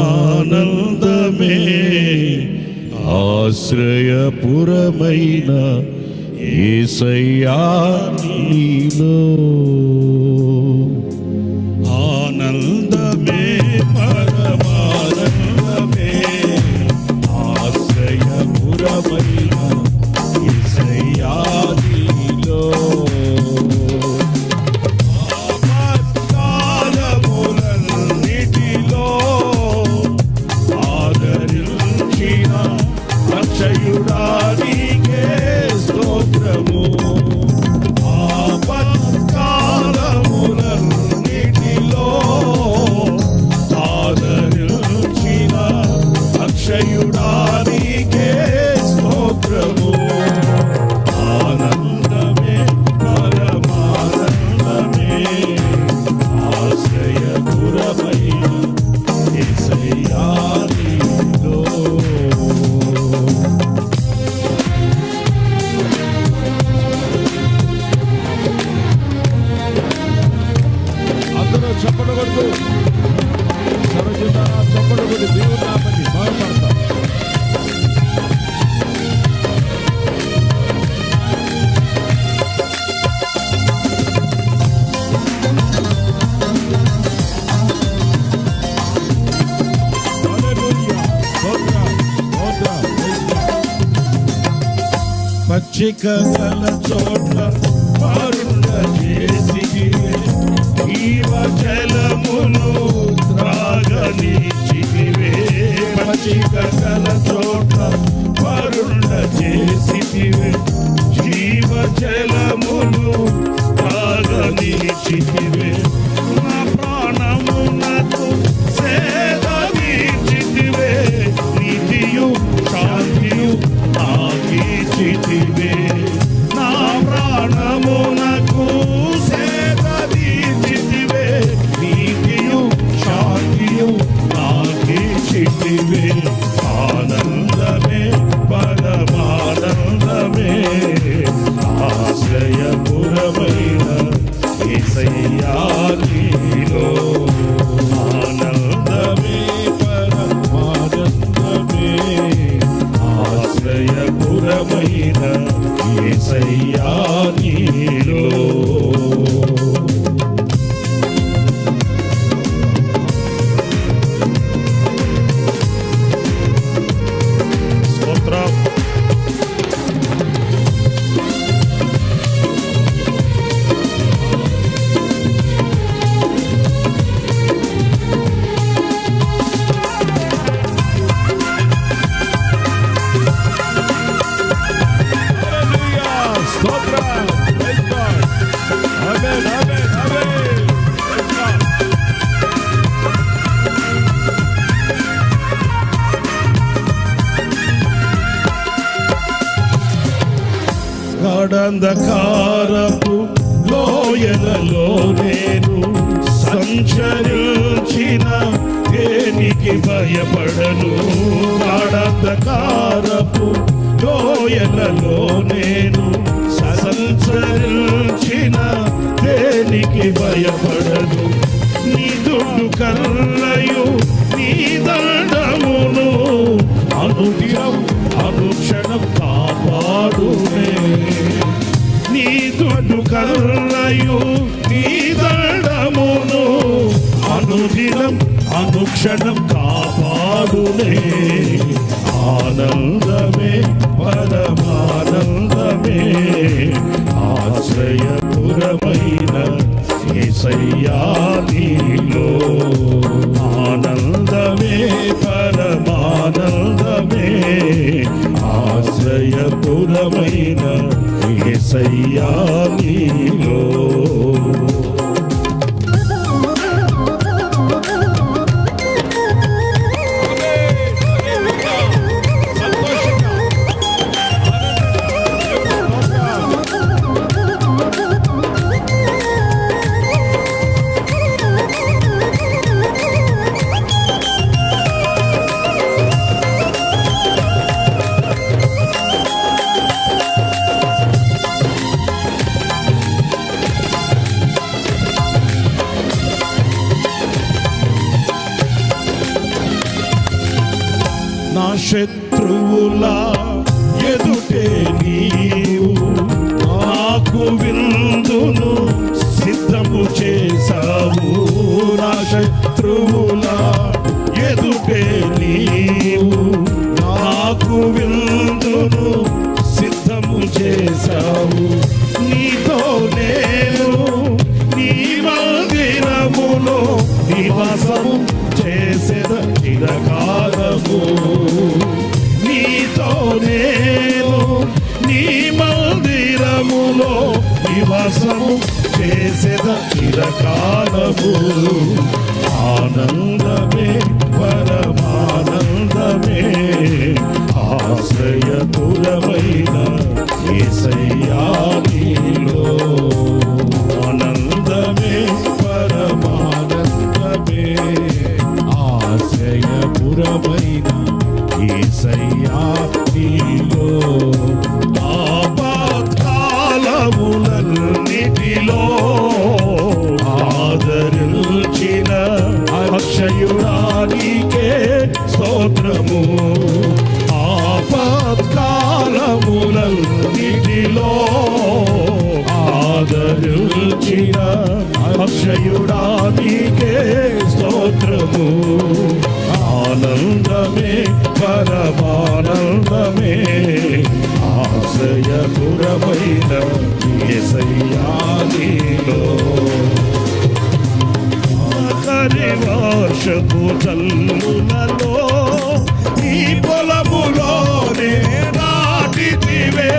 పరమానందమే ఆశ్రయపురమైన యేసయ్యా నీలో ఆనందమే పరమానందమే ఆశ్రయపురమైన యేసయ్యా నీలో అక్షయుడానికే స్తోత్రము ఆపత్కాలములన్నిటిలో ఆదరించిన అక్షయుడానికే స్తోత్రము ఆనందమే పరమానందమే ఆశ్రయపురమైన యేసయ్యా నీలో చప్పట్లు కొడుతూ సరచితారా చప్పట్లు కొట్టి దేవుని నామని బాగుపడతాం. పచ్చిక గల చోట్ల పారుండ చేసి జీవజలమును త్రాగనిచ్చితివే పచ్చిక గల చోట్ల పారుండ చేసితివే జీవజలమును త్రాగనిచ్చితివే నా ప్రాణమునకు సేద తీర్చితివే నీతియు శాంతియు నాకిచ్చితివే నా ప్రాణమునకు సేద తీర్చితివే నీతియు శాంతియు నాకిచ్చితివే ఆనందమే పరమానందమే ఆశ్రయపురమైన యేసయ్యా నీలో ఆనందమే పరమానందమే ఆశ్రయపురమైన యేసయ్యా నీలో గాఢంధకారపు లోయలలో నేను సంచరించిన దేనికి భయపడను గాఢంధకారపు లోయలలో నేను సంచరించిన దేనికి భయపడను నీ దుడ్డు కర్రయు నీ దండమును అనుదినం అనుక్షణం కాపాడునే నీ దుడ్డు కర్రయు నీ దండమును అనుదినం అనుక్షణం కాపాడునే ఆనందమే పరమానందమే ఆశ్రయపురమైన యేసయ్యా నీలో ఆనందమే పరమానందమే ఆశ్రయపురమైన యేసయ్యా నీలో నా శత్రువుల ఎదుటే నీవు నాకు విందును సిద్ధము చేసావు. నా శత్రువుల ఎదుటే నీవు నాకు విందును సిద్ధము చేసావు. నీతో నేను నీ మందిరములో నివాసము చేసేద చిరకాలము. నీతో నేను నీ మందిరములో నివాసము చేసేద చిరకాలము. ఆనందమే పరమానందమే ఆశ్రయపురమైన యేసయ్యా నీలో. ఆనందమే పరమానందమే ఆశ్రయపురమైన యేసయ్యా నీలో. ఆపత్కాలములన్నిటిలో ఆదరించిన అక్షయుడానికే స్తోత్రము. ఆపత్కాలములన్నిటిలో ఆదరించిన అక్షయుడానికే స్తోత్రము. ఆనందమే పరమానందమే ఆశ్రయపురమైన యేసయ్యా నీలో. ఆఖరి వర్షపు జల్లులలో ఈ పొలములోనే నాటితివే.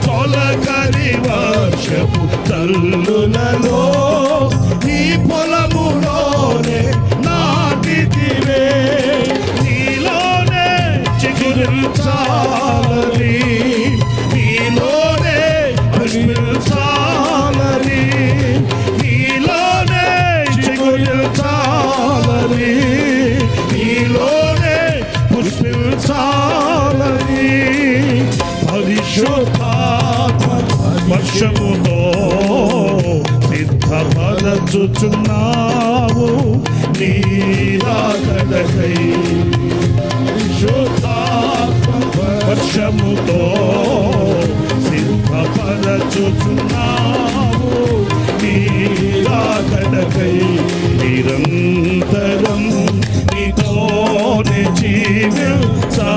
తొలకరి వర్షపు జల్లులలో ఈ పొలములోనే నాటితివే. నీలోనే చిగురించాలని నీలోనే పుష్పించాలని నీలోనే చిగురించాలని నీలోనే పుష్పించాలని పరిశుద్ధాత్మ వర్షముతో సిద్ధపరచుచున్నావు నీ రాకడకై. పరిశుద్ధాత్మ వర్షముతో సిద్ధపరచుచున్నావు నీ రాకడకై. నిరంతరం నీతోనే జీవించాలని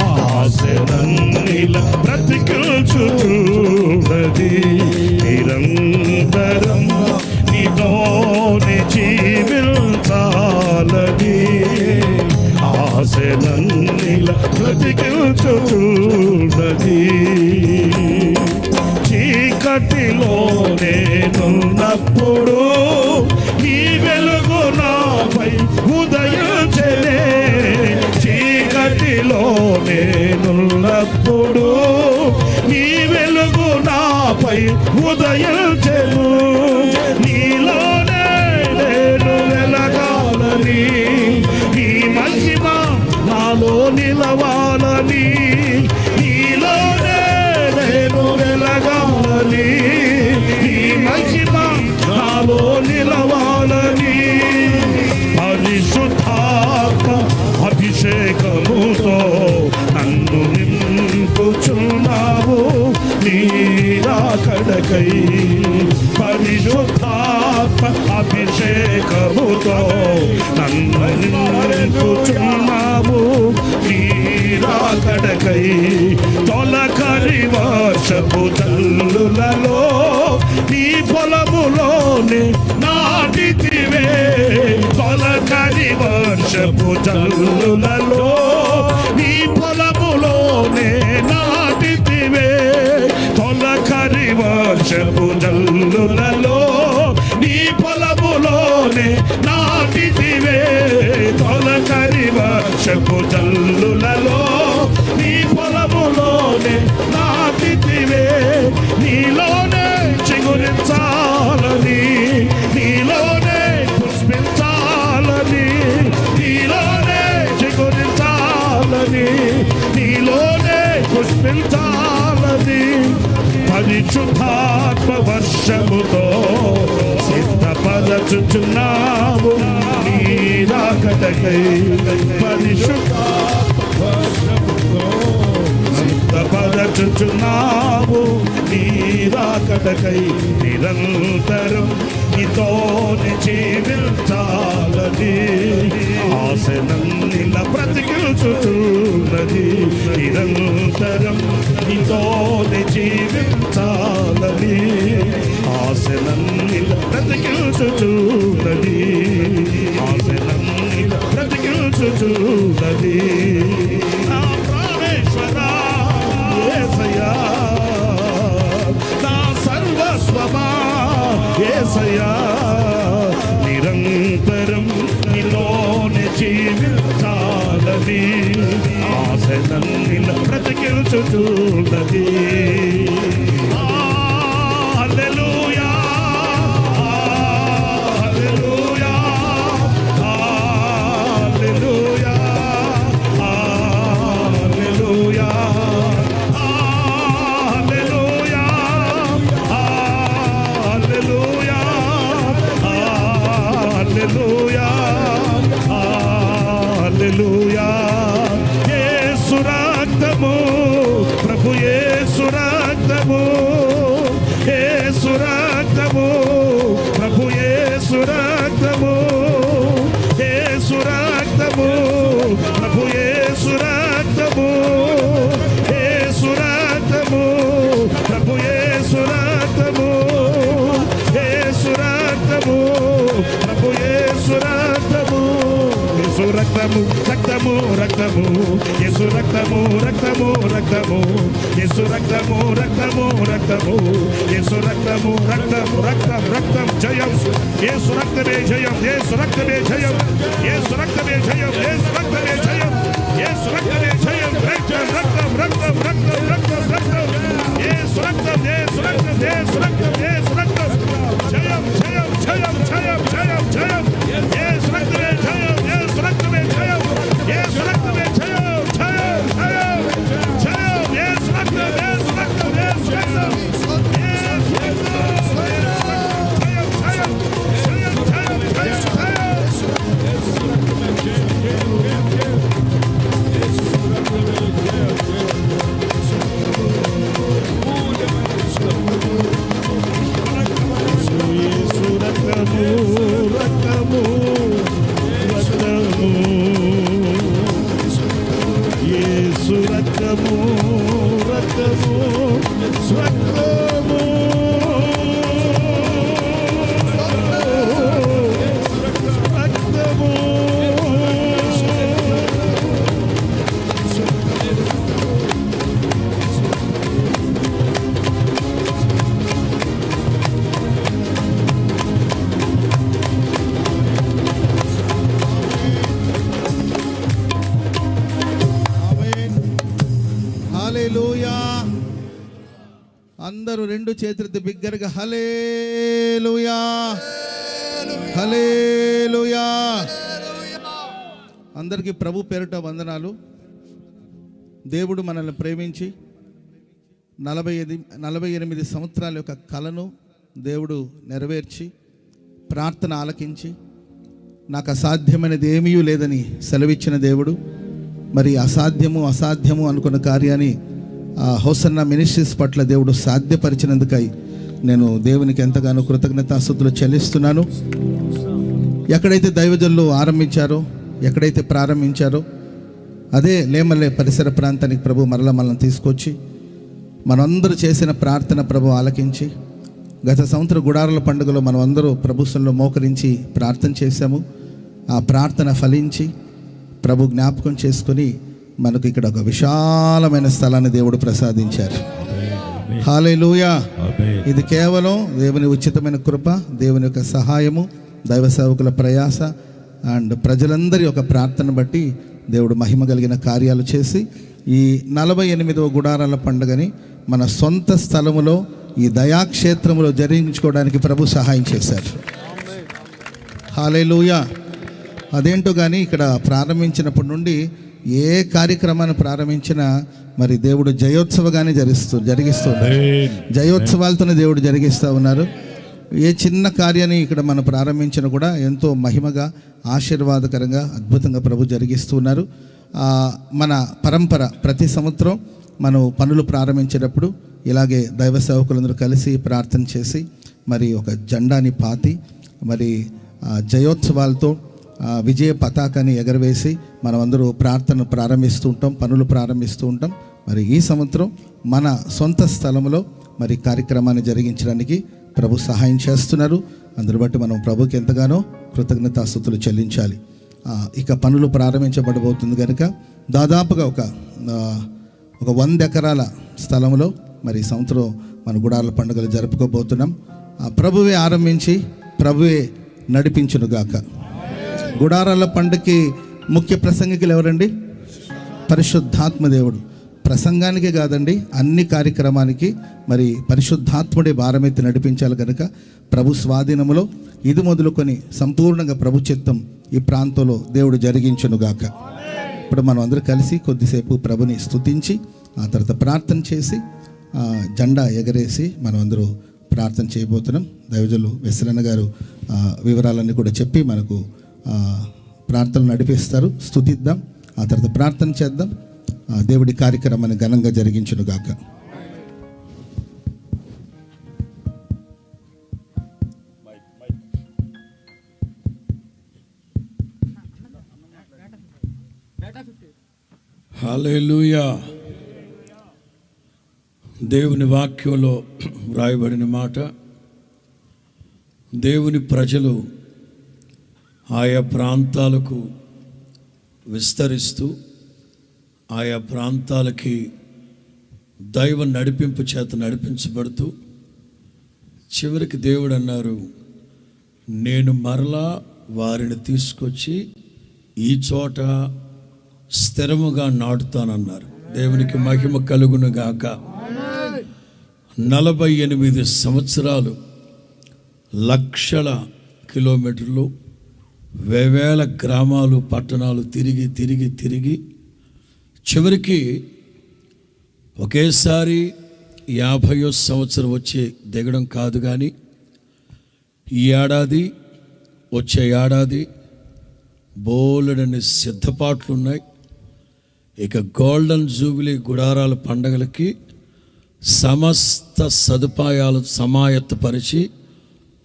ఆశలన్నిల బ్రతికించుచున్నది. నిరంతరం నీతోనే జీవించాలని ఆశలన్నిల బ్రతికించుచున్నది. చీకటిలో నేనున్నప్పుడు ఈ వెలుగు నాపై ఉదయించెనే. చీకటిలో నేనున్నప్పుడు ఈ వెలుగు నాపై ఉదయించెను. నీలోనే నేను వెలగాలని ఈ మహిమ నాలో నిలవాలని. నీలోనే నేను వెలగాలని ఈ మహిమ నాలో నిలవాలని. పరిశుద్ధాత్మ అభిషేకముతో నన్ను నింపుచున్నావు నీ రాకడకై. పరిశుద్ధాత్మ అభిషేకముతో నన్ను నింపుచున్నావు నీ రాకడకై. తొలకరి వర్షపు జల్లులలో నీ పొలములోనే నాటితివే. తొలకరి వర్షపు జల్లులలో నీ పొలములోనే నాటితివే. తొలకరి వర్షపు జల్లులలో నీ పొలములోనే నాటితివే. తొలకరి వర్షపు జల్లులలో నీ పొలములోనే నాటితివే. నీలోనే చిగురించాలని నీలోనే పుష్పించాలని నీలోనే చిగురించాలని నీలోనే పుష్పించాలని. పరిశుద్ధాత్మ వర్షముతో సిద్ధపరచుచున్నావు నీ రాకడ రాకడకై సిద్ధపరచుచున్నావు నీ రాకడకై నిరంతరం నీతోనే జీవించాలని ఆశనన్నిలా బ్రతికించుచున్నది నిరంతరం నీతోనే జీవించాలని ఆశనన్నిలా బ్రతికించుచున్నది ఆశనన్నిలా బ్రతికించుచున్నది నా ప్రాణేశ్వరా యేసయ్యా నా సర్వస్వమా యేసయ్యా నిరంతరం నీలోనే జీవించాలని ఆశనన్నిలా బ్రతికించుచున్నది హల్లెలూయా హల్లెలూయా హల్లెలూయా హల్లెలూయా హల్లెలూయా హల్లెలూయా హల్లెలూయా హల్లెలూయా యేసు రక్తము ప్రభు యేసు రక్తము యేసు రక్తము ప్రభు యేసు రక్తము యేసు రక్తము ప్రభు యేసు రక్తము యేసు రక్తము ప్రభు యేసు రక్తము యేసు రక్తము ప్రభు యేసు రక్తము యేసు రక్తము రక్తము రక్తము యేసు రక్తము రక్తము రక్తము యేసు రక్తము రక్తము రక్తము యేసు రక్తము రక్తము రక్తం రక్తం జయం యేసు రక్తమే జయం యేసు రక్తమే జయం యేసు రక్తమే జయం యేసు రక్తమే జయం యేసు రక్తమే జయం రక్తం రక్తం రక్తం రక్తం రక్తం రక్తం యేసు రక్తం యేసు రక్తం యేసు రక్తం యేసు రక్తం జయం జయం జయం జయం జయం జయం యేసు రక్తమే జయం యేసు రక్తమే జయం యేసు రక్తమే జయం జయం జయం జయం యేసు రక్తం యేసు రక్తం యేసు రక్తం యేసు రక్తం జయం యేసు రక్తము రక్తము రక్తము రక్తము హల్లెలూయా అందరూ రెండు చేతులతో బిగ్గరగా హల్లెలూయా హల్లెలూయా. అందరికీ ప్రభు పేరిట వందనాలు. దేవుడు మనల్ని ప్రేమించి 48 సంవత్సరాల యొక్క కలను దేవుడు నెరవేర్చి ప్రార్థన ఆలకించి నాకు అసాధ్యమైనది ఏమీ లేదని సెలవిచ్చిన దేవుడు మరి అసాధ్యము అనుకున్న కార్యాన్ని హోసన్న మినిస్ట్రీస్ పట్ల దేవుడు సాధ్యపరిచినందుకై నేను దేవునికి ఎంతగానో కృతజ్ఞతాస్తుతులు చెల్లిస్తున్నాను. ఎక్కడైతే దైవజనులు ఆరంభించారో ఎక్కడైతే ప్రారంభించారో అదే లేమల్లే పరిసర ప్రాంతానికి ప్రభు మరల మనల్ని తీసుకొచ్చి మనందరూ చేసిన ప్రార్థన ప్రభు ఆలకించి గత సంవత్సరం గుడారాల పండుగలో మనం అందరూ ప్రభుత్వంలో మోకరించి ప్రార్థన చేశాము. ఆ ప్రార్థన ఫలించి ప్రభు జ్ఞాపకం చేసుకొని మనకు ఇక్కడ ఒక విశాలమైన స్థలాన్ని దేవుడు ప్రసాదించారు. హల్లెలూయా. ఇది కేవలం దేవుని ఉచితమైన కృప, దేవుని యొక్క సహాయము, దైవ సేవకుల ప్రయాస అండ్ ప్రజలందరి యొక్క ప్రార్థన బట్టి దేవుడు మహిమ కలిగిన కార్యాలు చేసి ఈ 48వ గుడారాల పండుగని మన సొంత స్థలములో ఈ దయాక్షేత్రములో జరిగించుకోవడానికి ప్రభు సహాయం చేశారు. హల్లెలూయా. అదేంటో కానీ ఇక్కడ ప్రారంభించినప్పటి నుండి ఏ కార్యక్రమాన్ని ప్రారంభించినా మరి దేవుడు జయోత్సవగానే జరిగిస్తున్నారు. జయోత్సవాలతోనే దేవుడు జరిగిస్తూ ఉన్నారు. ఏ చిన్న కార్యాన్ని ఇక్కడ మనం ప్రారంభించినా కూడా ఎంతో మహిమగా ఆశీర్వాదకరంగా అద్భుతంగా ప్రభు జరిగిస్తున్నారు. మన పరంపర ప్రతి సంవత్సరం మనం పనులు ప్రారంభించేటప్పుడు ఇలాగే దైవ సేవకులందరూ కలిసి ప్రార్థన చేసి మరి ఒక జెండాని పాతి మరి జయోత్సవాలతో విజయ పతాకాన్ని ఎగరవేసి మనమందరూ ప్రార్థన ప్రారంభిస్తూ ఉంటాం, పనులు ప్రారంభిస్తూ ఉంటాం. మరి ఈ సంవత్సరం మన సొంత స్థలంలో మరి కార్యక్రమాన్ని జరిగించడానికి ప్రభు సహాయం చేస్తున్నారు. అందును బట్టి మనం ప్రభుకి ఎంతగానో కృతజ్ఞతాస్తుతులు చెల్లించాలి. ఇక పనులు ప్రారంభించబడబోతుంది కనుక దాదాపుగా ఒక 100 ఎకరాల స్థలంలో మరి సంవత్సరం మన గుడారాల పండుగలు జరుపుకోబోతున్నాం. ప్రభువే ఆరంభించి ప్రభువే నడిపించునుగాక. గుడారాల పండుగకి ముఖ్య ప్రసంగికులు ఎవరండి? పరిశుద్ధాత్మ దేవుడు. ప్రసంగానికే కాదండి, అన్ని కార్యక్రమానికి మరి పరిశుద్ధాత్ముడే భారమెత్తి నడిపించాలి కనుక ప్రభు స్వాధీనములో ఇది మొదలుకొని సంపూర్ణంగా ప్రభు చిత్తం ఈ ప్రాంతంలో దేవుడు జరిగించునుగాక. ఇప్పుడు మనం అందరూ కలిసి కొద్దిసేపు ప్రభుని స్తుతించి ఆ తర్వాత ప్రార్థన చేసి జెండా ఎగరేసి మనం అందరూ ప్రార్థన చేయబోతున్నాం. దైవజనులు వెస్సలన్న గారు వివరాలన్నీ కూడా చెప్పి మనకు ప్రార్థనలు నడిపిస్తారు. స్తుతిద్దాం, ఆ తర్వాత ప్రార్థన చేద్దాం. దేవుడి కార్యక్రమాన్ని ఘనంగా జరిగించునుగాక. హల్లెలూయా. దేవుని వాక్యంలో వ్రాయబడిన మాట, దేవుని ప్రజలు ఆయా ప్రాంతాలకు విస్తరిస్తూ ఆయా ప్రాంతాలకి దైవ నడిపింపు చేత నడిపించబడుతూ చివరికి దేవుడు అన్నారు, నేను మరలా వారిని తీసుకొచ్చి ఈ చోట స్థిరముగా నాటుతానన్నారు. దేవునికి మహిమ కలుగును గాక. 48 సంవత్సరాలు, లక్షల కిలోమీటర్లు, వేవేల గ్రామాలు పట్టణాలు తిరిగి తిరిగి తిరిగి చివరికి ఒకేసారి 50వ సంవత్సరం వచ్చి దిగడం కాదు, కానీ ఈ ఏడాది వచ్చే ఏడాది బోలెడని సిద్ధపాట్లు ఉన్నాయి. ఇక గోల్డెన్ జూబిలీ గుడారాల పండగలకి సమస్త సదుపాయాలు సమాయత్తపరిచి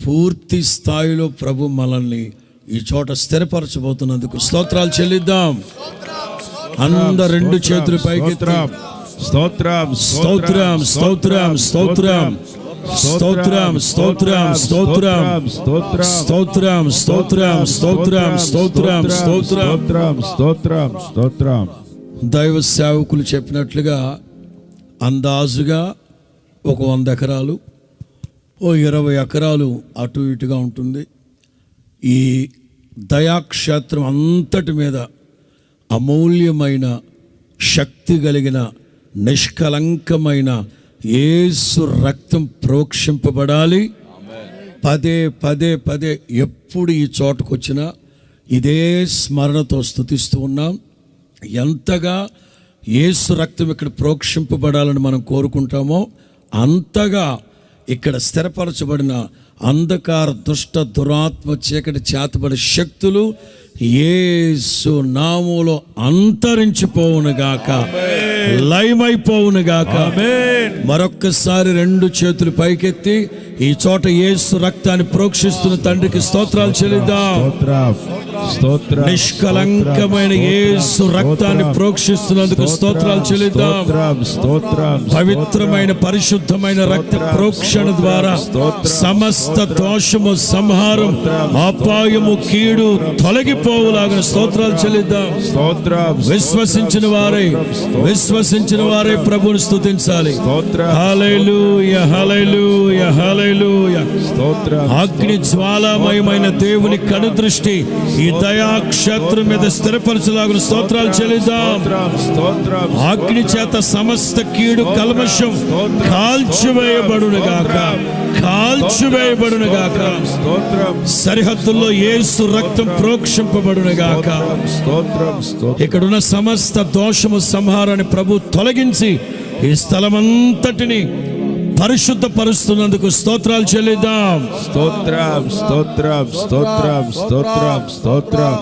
పూర్తి స్థాయిలో ప్రభు మనల్ని ఈ చోట స్థిరపరచబోతున్నందుకు స్తోత్రాలు చెల్లిద్దాం. అందరు 2 చేతులు పైకి స్తోత్రం స్తోత్రం స్తోత్రం స్తోత్రం స్తోత్రం స్తోత్రం స్తోత్రం స్తోత్రం స్తోత్రం స్తోత్రం స్తోత్రం స్తోత్రం స్తోత్రం స్తోత్రం. దైవ సేవకులు చెప్పినట్లుగా అందాజుగా ఒక 100 ఎకరాలు, 20 ఎకరాలు అటు ఇటుగా ఉంటుంది. ఈ దయాక్షేత్రం అంతటి మీద అమూల్యమైన శక్తి కలిగిన నిష్కలంకమైన యేసు రక్తం ప్రోక్షింపబడాలి. పదే పదే పదే ఎప్పుడు ఈ చోటుకు వచ్చినా ఇదే స్మరణతో స్తుతిస్తూ ఉన్నాం. ఎంతగా యేసు రక్తం ఇక్కడ ప్రోక్షింపబడాలని మనం కోరుకుంటామో అంతగా ఇక్కడ స్థిరపరచబడిన అంధకార దుష్ట దురాత్మ చీకటి చేతబడి శక్తులు యేసు నామములో అంతరించిపోవునుగాక, లయమైపోవునుగాక. మరొక్కసారి 2 చేతులు పైకెత్తి ఈ చోట యేసు రక్తాన్ని ప్రోక్షిస్తున్న తండ్రికి స్తోత్రాలు చెల్లిద్దాం. నిష్కలంకమైన యేసు రక్తాన్ని ప్రోక్షిస్తున్నందుకు స్తోత్రాలు చెల్లిద్దాం. పవిత్రమైన పరిశుద్ధమైన రక్త ప్రోక్షణ ద్వారా సమస్త దోషము సంహారం, అపాయము, కీడు తొలగిపోవులాగా స్తోత్రాలు చెల్లిద్దాం. విశ్వసించిన వారే ప్రభువుని స్తుతించాలి. హల్లెలూయా హల్లెలూయా హల్లెలూయా. అగ్ని జ్వాలామయమైన దేవుని కనుదృష్టి ఈ దయాక్షేత్రం మీద స్థిరపరచలాగిన స్తోత్రాలు చెల్లిద్దాం. అగ్ని చేత సమస్త కీడు కల్మషం కాల్చివేయబడునుగాక, కాల్చివేయబడునుగాక. సరిహద్దుల్లో యేసు రక్తం ప్రోక్షింపబడునుగాక. ఇక్కడున్న సమస్త దోషము సంహారాన్ని ప్రభు తొలగించి ఈ స్థలమంతటిని పరిశుద్ధ పరుస్తున్నందుకు స్తోత్రాలు చెల్లిద్దాం. స్తోత్రం స్తోత్రం స్తోత్రం స్తోత్రం స్తోత్రం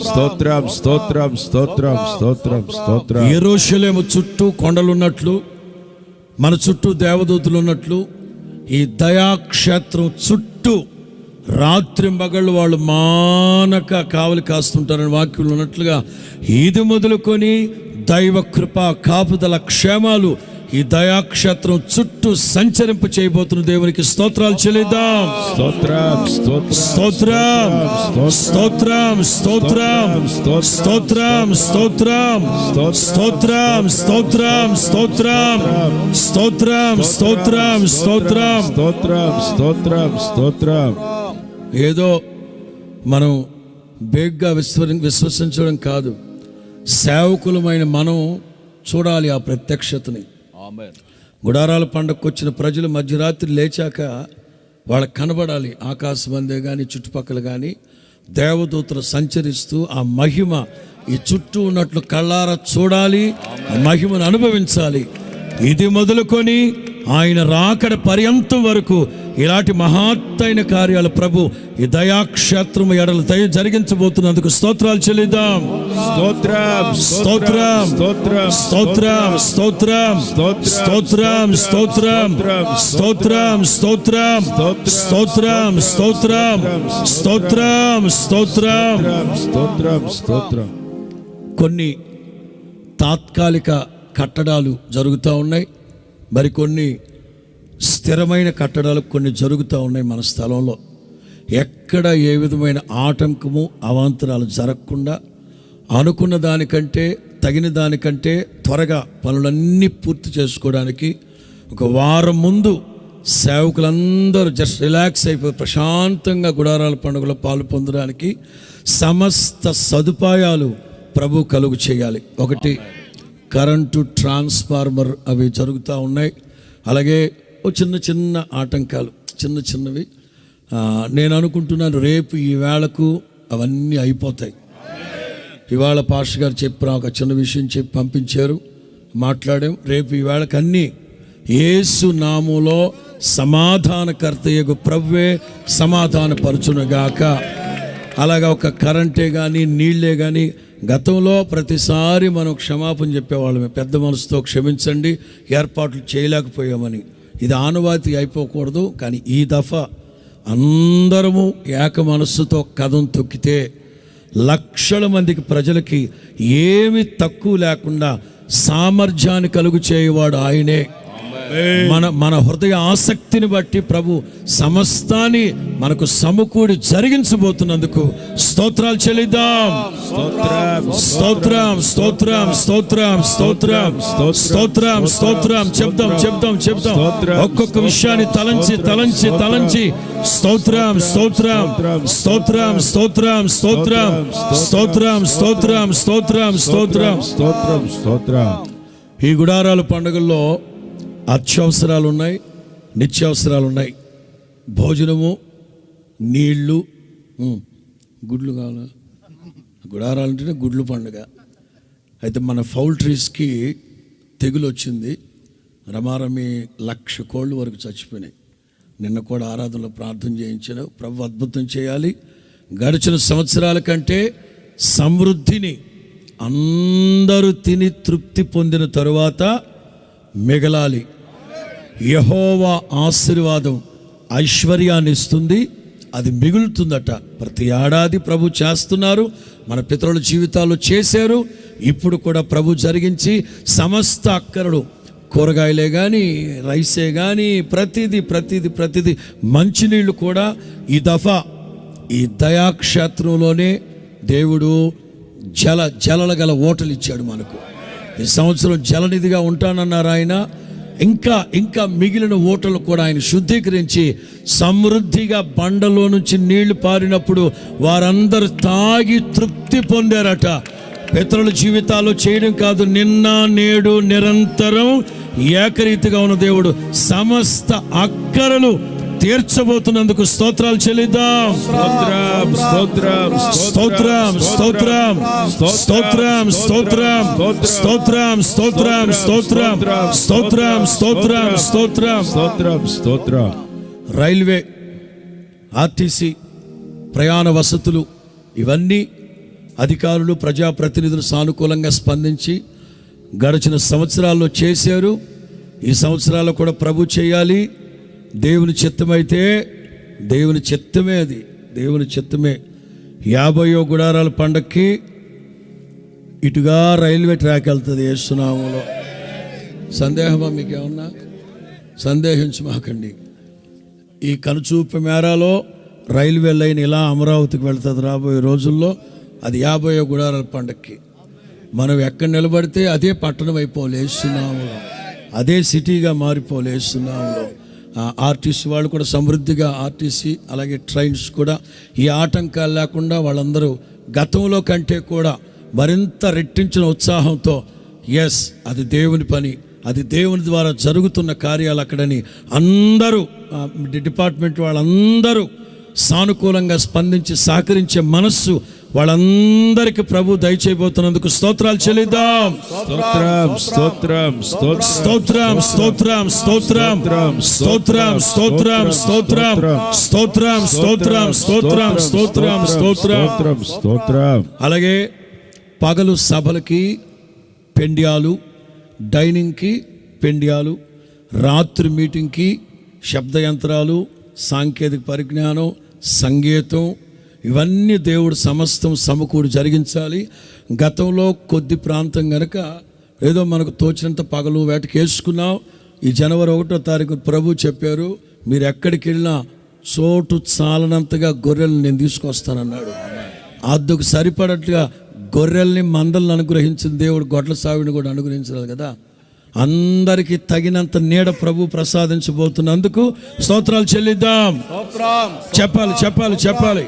స్తోత్రం స్తోత్రం స్తోత్రం స్తోత్రం స్తోత్రం. యెరూషలేము చుట్టూ కొండలున్నట్లు, మన చుట్టూ దేవదూతలు ఉన్నట్లు, ఈ దయాక్షేత్రం చుట్టూ రాత్రి మగళ్ళు వాళ్ళు మానక కావలి కాస్తుంటారని వాక్యం ఉన్నట్లుగా ఇది మొదలుకొని దైవ కృప, కాపుదల, క్షేమాలు ఈ దయాక్షేత్రం చుట్టూ సంచరింప చేయబోతున్న దేవునికి స్తోత్రాలు చెల్లిద్దాం. స్తోత్రం స్తోత్రం స్తోత్రం స్తోత్రం స్తోత్రం స్తోత్రం స్తోత్రం స్తోత్రం స్తోత్రం స్తోత్రం స్తోత్రం స్తోత్రం స్తోత్రం. స్తోత్రం స్తోత్రం స్తోత్రం. ఏదో మనం బేగ్గా విశ్వసించడం కాదు, సేవకులమైన మనం చూడాలి ఆ ప్రత్యక్షతని. గుడారాల పండగకు వచ్చిన ప్రజలు మధ్యరాత్రి లేచాక వాళ్ళకి కనబడాలి. ఆకాశం అందే కానీ చుట్టుపక్కల కానీ దేవదూతలు సంచరిస్తూ ఆ మహిమ ఈ చుట్టూ ఉన్నట్లు కళ్ళారా చూడాలి, ఆ మహిమను అనుభవించాలి. ఇది మొదలుకొని ఆయన రాకడ పర్యంతం వరకు ఇలాంటి మహత్తైన కార్యాలు ప్రభు ఈ దయాక్షేత్రం ఎడల జరిగించబోతున్నందుకు స్తోత్రాలు చెల్లిద్దాం. స్తోత్రం స్తోత్రం స్తోత్రం స్తోత్రం స్తోత్రం స్తోత్రం స్తోత్రం స్తోత్రం స్తోత్రం స్తోత్రం స్తోత్రం. స్తోత్రం. కొన్ని తాత్కాలిక కట్టడాలు జరుగుతూ ఉన్నాయి, మరికొన్ని స్థిరమైన కట్టడాలు కొన్ని జరుగుతూ ఉన్నాయి మన స్థలంలో. ఎక్కడ ఏ విధమైన ఆటంకము అవాంతరాలు జరగకుండా అనుకున్న దానికంటే తగిన దానికంటే త్వరగా పనులన్నీ పూర్తి చేసుకోవడానికి ఒక వారం ముందు సేవకులందరూ జస్ట్ రిలాక్స్ అయిపోయి ప్రశాంతంగా గుడారాల పండుగలో పాలు పొందడానికి సమస్త సదుపాయాలు ప్రభు కలుగు చేయాలి. ఒకటి కరెంటు ట్రాన్స్ఫార్మర్ అవి జరుగుతూ ఉన్నాయి. అలాగే ఓ చిన్న ఆటంకాలు చిన్నవి నేను అనుకుంటున్నాను రేపు ఈ వేళకు అవన్నీ అయిపోతాయి. ఇవాళ పాస్టర్ గారు చెప్పిన ఒక చిన్న విషయం చెప్పి పంపించారు, మాట్లాడాం. రేపు ఈ వేళకు అన్నీ యేసు నామములో సమాధానకర్తయగు ప్రభువే సమాధానపరచునుగాక. అలాగా ఒక కరెంటే కానీ నీళ్ళే కానీ గతంలో ప్రతిసారి మనం క్షమాపణ చెప్పేవాళ్ళమే, పెద్ద మనసుతో క్షమించండి ఏర్పాట్లు చేయలేకపోయామని. ఇది ఆనవాయితీ అయిపోకూడదు. కానీ ఈ దఫా అందరము ఏక మనస్సుతో కథం తొక్కితే లక్షల మందికి ప్రజలకి ఏమి తక్కువ లేకుండా సామర్థ్యాన్ని కలుగు చేయవాడు ఆయనే. మన హృదయ ఆసక్తిని బట్టి ప్రభు సమస్తాన్ని మనకు సమకూడి జరిగించబోతున్నందుకు స్తోత్రాలు చెల్లిద్దాం. స్తోత్రం స్తోత్రం స్తోత్రం స్తోత్రం స్తోత్రం స్తోత్రం. చెప్దాం ఒక్కొక్క విషయాన్ని తలంచి స్తోత్రం స్తోత్రం స్తోత్రం స్తోత్రం స్తోత్రం స్తోత్రం స్తోత్రం స్తోత్రం స్తోత్రం స్తోత్రం. ఈ గుడారాల పండుగల్లో అత్యవసరాలు ఉన్నాయి, నిత్యావసరాలు ఉన్నాయి. భోజనము, నీళ్లు, గుడ్లు కావాలా? గుడారాలు అంటేనే గుడ్లు పండుగ. అయితే మన పౌల్ట్రీస్కి తెగులు వచ్చింది. రమారమి 1,00,000 కోళ్ళు వరకు చచ్చిపోయినాయి. నిన్న కూడా ఆరాధనలో ప్రార్థన చేయించాను, ప్రభు అద్భుతం చేయాలి. గడిచిన సంవత్సరాల కంటే సమృద్ధిని అందరూ తిని తృప్తి పొందిన తరువాత మిగలాలి. యెహోవా ఆశీర్వాదం ఐశ్వర్యాన్ని ఇస్తుంది, అది మిగులుతుందట. ప్రతి ఏడాది ప్రభు చేస్తున్నారు, మన పితరుల జీవితాల్లో చేశారు. ఇప్పుడు కూడా ప్రభు జరిగించి సమస్త అక్కరలు, కూరగాయలే కానీ రైసే కానీ ప్రతిదీ మంచినీళ్ళు కూడా ఈ దఫా ఈ దయాక్షేత్రంలోనే దేవుడు జలల గల ఓటలు ఇచ్చాడు మనకు. ఈ సంవత్సరం జలనిధిగా ఉంటానన్నారు ఆయన. ఇంకా మిగిలిన ఓటలు కూడా ఆయన శుద్ధీకరించి సమృద్ధిగా బండలో నుంచి నీళ్లు పారినప్పుడు వారందరూ తాగి తృప్తి పొందారట. పితరుల జీవితాల్లో చేయడం కాదు, నిన్న నేడు నిరంతరం ఏకరీతిగా ఉన్న దేవుడు సమస్త అక్కరలు తీర్చబోతున్నందుకు స్తోత్రాలు చెల్లిద్దాం. స్తోత్రం స్తోత్రం స్తోత్రం స్తోత్రం స్తోత్రం స్తోత్రం స్తోత్రం స్తోత్రం స్తోత్రం స్తోత్రం స్తోత్రం స్తోత్రం. స్తోత్రం స్తోత్రం. రైల్వే, ఆర్టీసీ, ప్రయాణ వసతులు ఇవన్నీ అధికారులు, ప్రజాప్రతినిధులు సానుకూలంగా స్పందించి గడిచిన సంవత్సరాల్లో చేశారు. ఈ సంవత్సరాల్లో కూడా ప్రభు చేయాలి. దేవుని చిత్తమైతే, దేవుని చిత్తమే, అది దేవుని చిత్తమే. 50వ గుడారాల పండక్కి ఇటుగా రైల్వే ట్రాక్ వెళ్తుంది యేసునామములో. సందేహమా మీకేమన్నా? సందేహించమాకండి. ఈ కనుచూపు మేరాలో రైల్వే లైన్ ఇలా అమరావతికి వెళ్తుంది రాబోయే రోజుల్లో. అది 50వ గుడారాల పండక్కి. మనం ఎక్కడ నిలబడితే అదే పట్టణం అయిపోలేస్తున్నాములో, అదే సిటీగా మారిపోలేస్తున్నాములో. ఆర్టీసీ వాళ్ళు కూడా సమృద్ధిగా, ఆర్టీసీ అలాగే ట్రైన్స్ కూడా ఈ ఆటంకాలు లేకుండా వాళ్ళందరూ గతంలో కంటే కూడా మరింత రెట్టించిన ఉత్సాహంతో, ఎస్ అది దేవుని పని, అది దేవుని ద్వారా జరుగుతున్న కార్యాలు అక్కడని అందరూ డిపార్ట్మెంట్ వాళ్ళందరూ సానుకూలంగా స్పందించి సహకరించే మనస్సు వాళ్ళందరికీ ప్రభు దయచేయబోతున్నందుకు స్తోత్రాలు చెల్లిద్దాం. స్తోత్రం స్తోత్రం స్తోత్రం స్తోత్రం స్తోత్రం స్తోత్రం స్తోత్రం స్తోత్రం స్తోత్రం స్తోత్రం స్తోత్రం స్తోత్రం స్తోత్రం స్తోత్రం. అలాగే పగలు సభలకి పెండ్యాలు, డైనింగ్కి పెండ్యాలు, రాత్రి మీటింగ్కి శబ్దయంత్రాలు, సాంకేతిక పరిజ్ఞానం, సంగీతం ఇవన్నీ దేవుడు సమస్తం సమకూడి జరిగించాలి. గతంలో కొద్ది ప్రాంతం కనుక ఏదో మనకు తోచినంత పగలు వేటకి వేసుకున్నాం. ఈ జనవరి 1వ తారీఖు ప్రభు చెప్పారు, మీరు ఎక్కడికి వెళ్ళినా చోటు చాలనంతగా గొర్రెలను నేను తీసుకొస్తానన్నాడు. అందుకు సరిపడట్లుగా గొర్రెల్ని, మందలను అనుగ్రహించిన దేవుడు గొడ్ల సావిని కూడా అనుగ్రహించాలి కదా. అందరికీ తగినంత నీడ ప్రభు ప్రసాదించబోతున్నందుకు స్తోత్రాలు చెల్లిద్దాం. చెప్పాలి చెప్పాలి చెప్పాలి.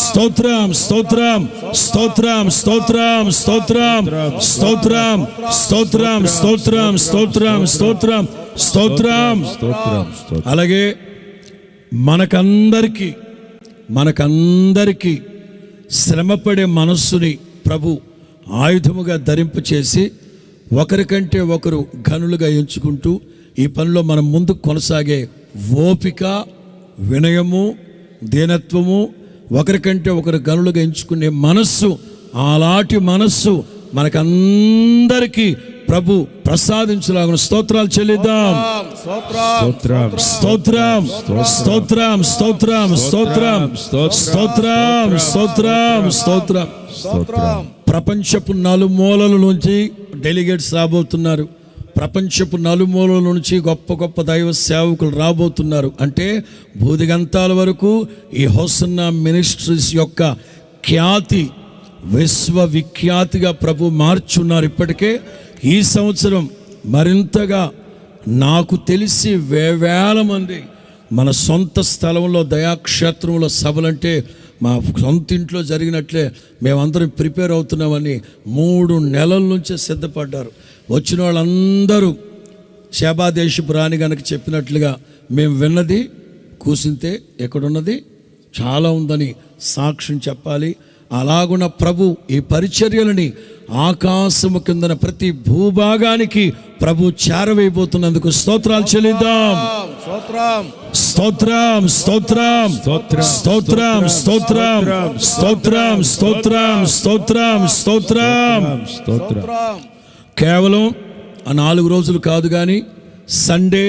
స్తోత్రం స్తోత్రం స్తోత్రం స్తోత్రం స్తోత్రం స్తోత్రం స్తోత్రం స్తోత్రం స్తోత్రం స్తోత్రం స్తోత్రం స్తోత్రం. అలాగే మనకందరికీ శ్రమపడే మనస్సుని ప్రభు ఆయుధముగా ధరింప చేసి ఒకరికంటే ఒకరు ఘనులుగా ఎంచుకుంటూ ఈ పనిలో మనం ముందుకు కొనసాగే ఓపిక, వినయము, దీనత్వము, ఒకరికంటే ఒకరు ఘనులుగా ఎంచుకునే మనస్సు, అలాంటి మనస్సు మనకందరికీ ప్రభు ప్రసాదించలాగున స్తోత్రాలు చెల్లిద్దాం. స్తోత్రం స్తోత్రం స్తోత్రం స్తోత్రం స్తోత్రం స్తోత్రం స్తోత్రం. ప్రపంచపు నలుమూలల నుంచి డెలిగేట్స్ రాబోతున్నారు. ప్రపంచపు నలుమూలల నుంచి గొప్ప గొప్ప దైవ సేవకులు రాబోతున్నారు. అంటే భూదిగంతాల వరకు ఈ హోసన్నా మినిస్ట్రీస్ యొక్క ఖ్యాతి విశ్వవిఖ్యాతిగా ప్రభు మార్చున్నారు. ఇప్పటికే ఈ సంవత్సరం మరింతగా నాకు తెలిసి వేవేల మంది మన సొంత స్థలంలో దయాక్షేత్రంలో సభలంటే మా సొంత ఇంట్లో జరిగినట్లే మేమందరం ప్రిపేర్ అవుతున్నామని 3 నెలల నుంచే సిద్ధపడ్డారు. వచ్చిన వాళ్ళందరూ శేబాదేశపు రాణి గనక చెప్పినట్లుగా మేము విన్నది కూసింతే ఎక్కడున్నది చాలా ఉందని సాక్ష్యం చెప్పాలి. అలాగున్న ప్రభు ఈ పరిచర్యలని ఆకాశము కిందన ప్రతి భూభాగానికి ప్రభు చేరవేయబోతున్నందుకు స్తోత్రాలు చెల్లిద్దాం. స్తోత్రం స్తోత్రం స్తోత్రం స్తోత్రం స్తోత్రం స్తోత్రం స్తోత్రం స్తోత్రం. కేవలం 4 రోజులు కాదు కానీ సండే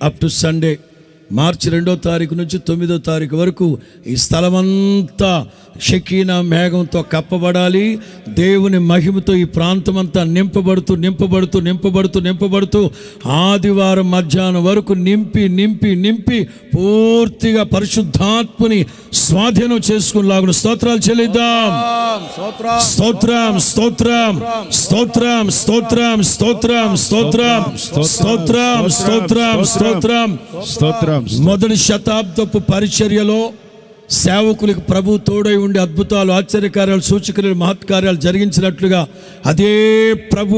అప్ టు సండే మార్చి 2వ తారీఖు నుంచి 9వ తారీఖు వరకు ఈ స్థలమంతా షకీనా మేఘంతో కప్పబడాలి. దేవుని మహిమతో ఈ ప్రాంతమంతా నింపబడుతూ నింపబడుతూ నింపబడుతూ నింపబడుతూ ఆదివారం మధ్యాహ్నం వరకు నింపి నింపి నింపి పూర్తిగా పరిశుద్ధాత్మని స్వాధీనం చేసుకునేలాగున స్తోత్రాలు చెల్లిద్దాం. స్తోత్రం స్తోత్రం స్తోత్రం స్తోత్రం స్తోత్రం స్తోత్రం స్తోత్రం స్తోత్రం స్తోత్రం స్తోత్రం. మొదటి శతాబ్దపు పరిచర్యలో సేవకులకు ప్రభు తోడై ఉండి అద్భుతాలు, ఆశ్చర్యకార్యాలు, సూచక్రియలు, మహత్కార్యాలు జరిగించినట్లుగా అదే ప్రభు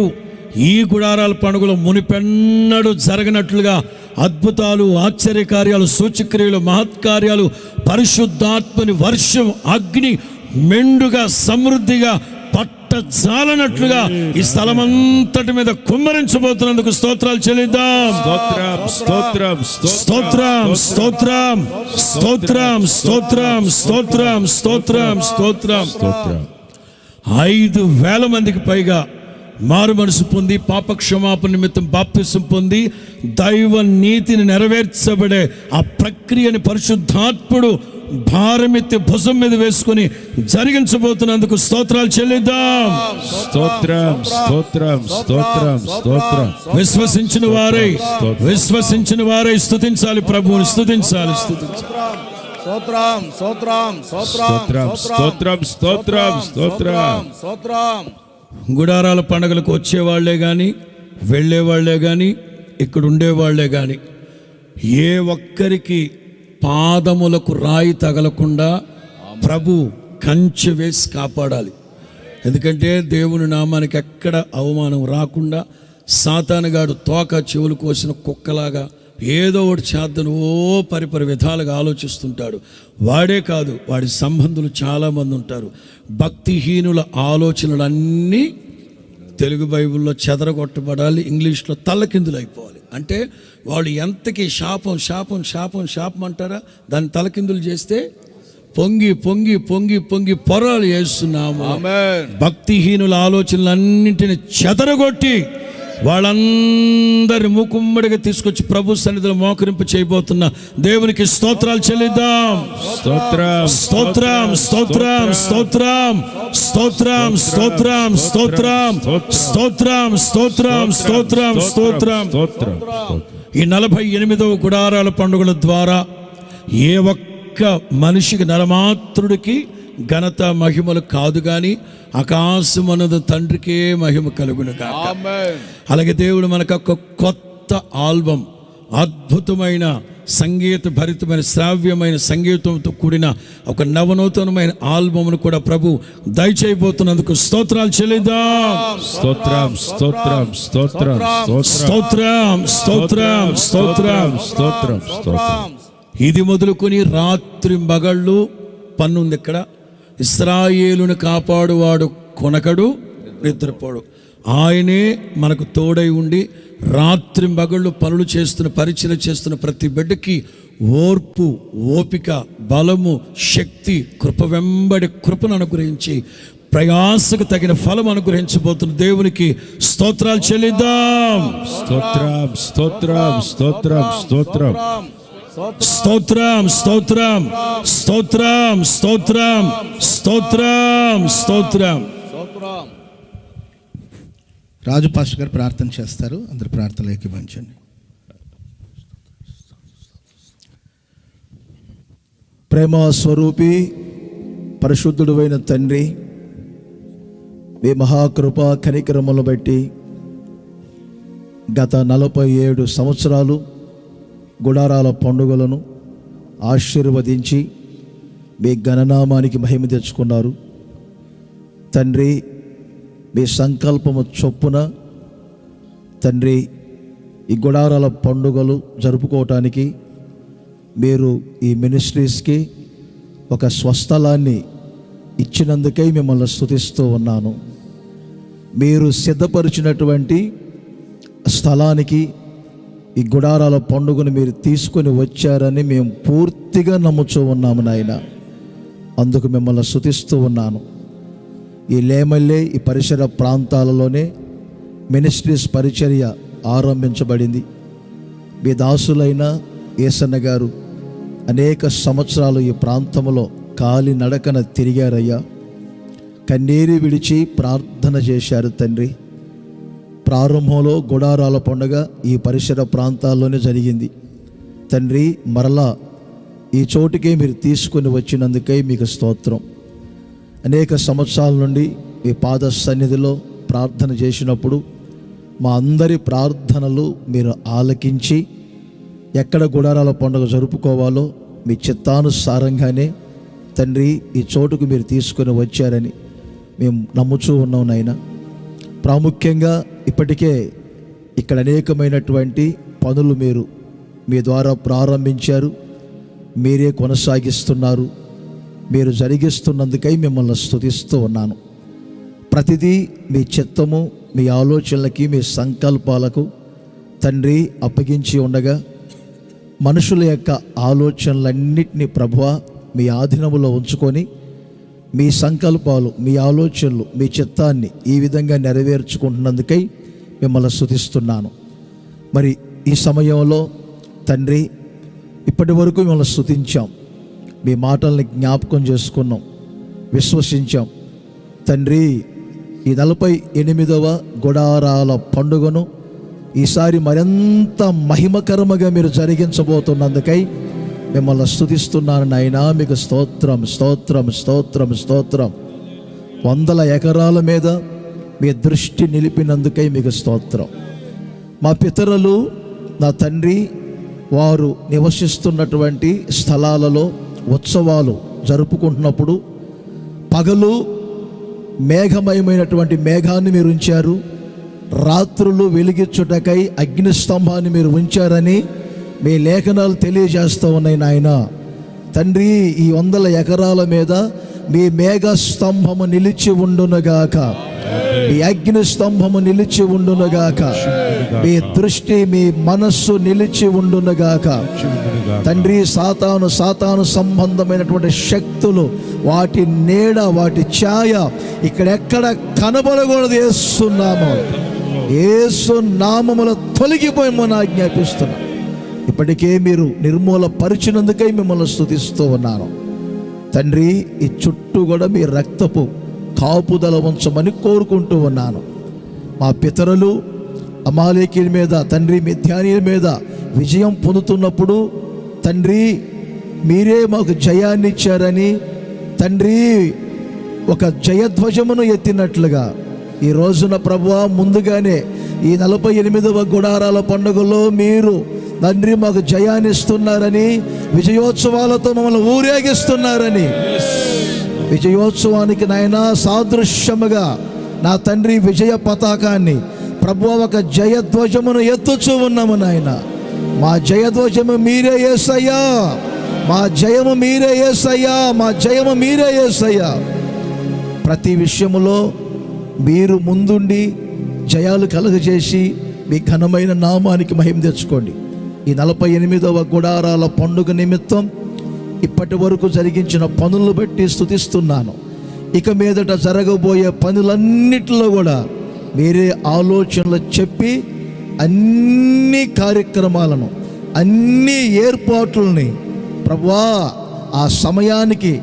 ఈ గుడారాల పండుగలో మునిపెన్నడు జరగనట్లుగా అద్భుతాలు, ఆశ్చర్యకార్యాలు, సూచక్రియలు, మహత్కార్యాలు, పరిశుద్ధాత్మని వర్షం, అగ్ని మెండుగా సమృద్ధిగా పట్టజాలనట్లుగా ఈ స్థలమంతటి మీద కుమ్మరించబోతున్నందుకు స్తోత్రాలు చెల్లిద్దాం. స్తోత్రం స్తోత్రం స్తోత్రం స్తోత్రం స్తోత్రం స్తోత్రం స్తోత్రం స్తోత్రం స్తోత్రం. స్తోత్రం. 5,000 మందికి పైగా మారు మనసు పొంది పాప క్షమాపణ నిమిత్తం బాప్తిసం పొంది దైవ నీతిని నెరవేర్చబడే ఆ ప్రక్రియని పరిశుద్ధాత్ముడు భారమెత్తి భుజం మీద వేసుకుని జరిగించబోతున్నందుకు స్తోత్రాలు చెల్లిద్దాం. స్తోత్రం స్తోత్రం స్తోత్రం స్తోత్రం. విశ్వసించిన వారై స్తుతించాలి, ప్రభువుని స్తుతించాలి. స్తోత్రం స్తోత్రం స్తోత్రం స్తోత్రం స్తోత్రం స్తోత్రం. స్తోత్రం. గుడారాల పండుగలకు వచ్చేవాళ్లే కానీ, వెళ్ళేవాళ్లే కానీ, ఇక్కడ ఉండేవాళ్లే కానీ ఏ ఒక్కరికి పాదములకు రాయి తగలకుండా ప్రభు కంచె వేసి కాపాడాలి. ఎందుకంటే దేవుని నామానికి ఎక్కడ అవమానం రాకుండా సాతానుగాడు తోక చెవులు కోసిన కుక్కలాగా ఏదో ఒకటి చేద్దాను పరిపరి విధాలుగా ఆలోచిస్తుంటాడు. వాడే కాదు, వాడి సంబంధులు చాలామంది ఉంటారు. భక్తిహీనుల ఆలోచనలన్నీ తెలుగు బైబిల్లో చెదరగొట్టబడాలి, ఇంగ్లీష్లో తల్లకిందులు అయిపోవాలి. అంటే వాళ్ళు ఎంతకి శాపం శాపం శాపం శాపం అంటారా, దాన్ని తలకిందులు చేస్తే పొంగి పొంగి పొంగి పొంగి పొరాలు చేస్తున్నాము. భక్తిహీనుల ఆలోచనలన్నింటినీ చెదరగొట్టి వాళ్ళందరి మూకుమ్మడిగా తీసుకొచ్చి ప్రభు సన్నిధిలో మోకరింపు చేయబోతున్న దేవునికి స్తోత్రాలు చెల్లిద్దాం. స్తోత్రం స్తోత్రం స్తోత్రం స్తోత్రం స్తోత్రం స్తోత్రం స్తోత్రం స్తోత్రం స్తోత్రం స్తోత్రం స్తోత్రం. స్తోత్రం. ఈ 48వ గుడారాల పండుగల ద్వారా ఏ ఒక్క మనిషికి నరమాత్రుడికి ఘనత మహిమలు కాదు కానీ ఆకాశమన్నది తండ్రికే మహిమ కలుగును గాక. అలాగే దేవుడు మనకు ఒక కొత్త ఆల్బం, అద్భుతమైన సంగీత భరితమైన శ్రావ్యమైన సంగీతంతో కూడిన ఒక నవనూతనమైన ఆల్బమ్ను కూడా ప్రభు దయచేయబోతున్నందుకు స్తోత్రాలు చెల్లిద్దాం. స్తోత్రం స్తోత్రం స్తోత్రం స్తోత్రం స్తోత్రం స్తోత్రం స్తోత్రం స్తోత్రం. ఇది మొదలుకొని రాత్రి మగళ్ళు పన్నుంది. ఇక్కడ ఇశ్రాయేలును కాపాడువాడు కొనకడు, నిద్రపోడు. ఆయనే మనకు తోడై ఉండి రాత్రి మగళ్ళు పనులు చేస్తున్న, పరిచయం చేస్తున్న ప్రతి బిడ్డకి ఓర్పు, ఓపిక, బలము, శక్తి, కృప వెంబడి కృపను అనుగ్రహించి ప్రయాసకు తగిన ఫలం అనుగ్రహించబోతున్న దేవునికి స్తోత్రాలు చెల్లిద్దాం. స్తోత్రం స్తోత్రం స్తోత్రం స్తోత్రం. స్తోత్రం స్తోత్రం స్తోత్రం స్తోత్రం స్తోత్రం స్తోత్రం. రాజు పాస్టర్ గారు ప్రార్థన చేస్తారు. అందరు ప్రార్థనలు ఏకీభవించండి. ప్రేమ స్వరూపి పరిశుద్ధుడు అయిన తండ్రి, మీ మహాకృప కనికరములను బట్టి గత 47 సంవత్సరాలు గుడారాల పండుగలను ఆశీర్వదించి మీ ఘననామానికి మహిమ తెచ్చుకున్నారు తండ్రి. మీ సంకల్పము చొప్పున తండ్రి ఈ గుడారాల పండుగలు జరుపుకోవటానికి మీరు ఈ మినిస్ట్రీస్కి ఒక స్వస్థలాన్ని ఇచ్చినందుకై మిమ్మల్ని స్తుతిస్తూ ఉన్నాను. మీరు సిద్ధపరిచినటువంటి స్థలానికి ఈ గుడారాల పండుగను మీరు తీసుకొని వచ్చారని మేము పూర్తిగా నమ్ముతూ ఉన్నాము నాయన. అందుకు మిమ్మల్ని స్తుతిస్తూ ఉన్నాను. ఈ లేమల్లే ఈ పరిసర ప్రాంతాలలోనే మినిస్ట్రీస్ పరిచర్య ఆరంభించబడింది. మీ దాసులైన యేసన్న గారు అనేక సంవత్సరాలు ఈ ప్రాంతంలో కాలి నడకన తిరిగారయ్యా. కన్నీరు విడిచి ప్రార్థన చేశారు తండ్రి. ప్రారంభంలో గుడారాల పండుగ ఈ పరిసర ప్రాంతాల్లోనే జరిగింది తండ్రి. మరలా ఈ చోటుకే మీరు తీసుకొని వచ్చినందుకై మీకు స్తోత్రం. అనేక సంవత్సరాల నుండి మీ పాద సన్నిధిలో ప్రార్థన చేసినప్పుడు మా అందరి ప్రార్థనలు మీరు ఆలకించి ఎక్కడ గుడారాల పండుగ జరుపుకోవాలో మీ చిత్తానుసారంగానే తండ్రి ఈ చోటుకు మీరు తీసుకొని వచ్చారని మేము నమ్ముచూ ఉన్నాం నాయన. ప్రాముఖ్యంగా ఇప్పటికే ఇక్కడ అనేకమైనటువంటి పనులు మీరు మీ ద్వారా ప్రారంభించారు, మీరే కొనసాగిస్తున్నారు. మీరు జరిగిస్తున్నందుకై మిమ్మల్ని స్తుతిస్తూ ఉన్నాను. ప్రతిదీ మీ చిత్తము, మీ ఆలోచనలకి, మీ సంకల్పాలకు తండ్రి అప్పగించి ఉండగా మనుషుల యొక్క ఆలోచనలన్నిటినీ ప్రభువా మీ ఆధీనములో ఉంచుకొని మీ సంకల్పాలు, మీ ఆలోచనలు, మీ చిత్తాన్ని ఈ విధంగా నెరవేర్చుకుంటున్నందుకై మిమ్మల్ని స్తుతిస్తున్నాను. మరి ఈ సమయంలో తండ్రి ఇప్పటి వరకు మిమ్మల్ని స్తుతించాం, మీ మాటల్ని జ్ఞాపకం చేసుకున్నాం, విశ్వసించాం. తండ్రి ఈ 48వ గుడారాల పండుగను ఈసారి మరింత మహిమకరముగా మీరు జరిగించబోతున్నందుకై మిమ్మల్ని స్తుతిస్తున్నాను నాయనా. మీకు స్తోత్రం, స్తోత్రం, స్తోత్రం, స్తోత్రం. 100 ఎకరాల మీద మీ దృష్టి నిలిపినందుకై మీకు స్తోత్రం. మా పితరులు, నా తండ్రి, వారు నివసిస్తున్నటువంటి స్థలాలలో ఉత్సవాలు జరుపుకుంటున్నప్పుడు పగలు మేఘమయమైనటువంటి మేఘాన్ని మీరు ఉంచారు, రాత్రులు వెలిగించుటకై అగ్నిస్తంభాన్ని మీరు ఉంచారని మీ లేఖనాలు తెలియజేస్తూ ఉన్నాయి నాయన. తండ్రి, ఈ 100 ఎకరాల మీద మీ మేఘ స్తంభము నిలిచి ఉండునుగాక, మీ అగ్ని స్తంభము నిలిచి ఉండునుగాక, మీ దృష్టి, మీ మనస్సు నిలిచి ఉండునుగాక. తండ్రి, సాతాను సంబంధమైనటువంటి శక్తులు, వాటి నీడ, వాటి ఛాయ ఇక్కడెక్కడ కనబడకూడదు. యేసు నామములో తొలగిపోయమని ఆజ్ఞాపిస్తున్నా. ఇప్పటికే మీరు నిర్మూల పరిచినందుకై మిమ్మల్ని స్తుతిస్తూ ఉన్నాను తండ్రి. ఈ చుట్టూ కూడా మీ రక్తపు కాపుదల ఉంచమని కోరుకుంటూ ఉన్నాను. మా పితరులు అమాలేకీల మీద, తండ్రి మిద్యానీయుల మీద విజయం పొందుతున్నప్పుడు తండ్రి మీరే మాకు జయాన్ని ఇచ్చారని తండ్రి ఒక జయధ్వజమును ఎత్తినట్లుగా ఈ రోజున ప్రభువా ముందుగానే ఈ 48వ గుడారాల పండుగలో మీరు తండ్రి మాకు జయాన్ని ఇస్తున్నారని, విజయోత్సవాలతో మమ్మల్ని ఊరేగిస్తున్నారని, విజయోత్సవానికి నాయన సాదృశ్యముగా నా తండ్రి విజయ పతాకాన్ని ప్రభువా ఒక జయధ్వజమును ఎత్తుచూ ఉన్నాము నాయన. మా జయధ్వజము మీరే యేసయ్యా, మా జయము మీరే యేసయ్యా, మా జయము మీరే యేసయ్యా. ప్రతి విషయములో మీరు ముందుండి జయాలు కలుగజేసి మీ ఘనమైన నామానికి మహిమ తెచ్చుకోండి. ఈ 48వ గుడారాల పండుగ నిమిత్తం ఇప్పటి వరకు జరిగించిన పనులను బట్టి స్తుతిస్తున్నాను. ఇక మీదట జరగబోయే పనులన్నిటిలో కూడా మీరే ఆలోచనలు చెప్పి అన్ని కార్యక్రమాలను, అన్ని ఏర్పాట్లని ప్రభువా ఆ సమయానికి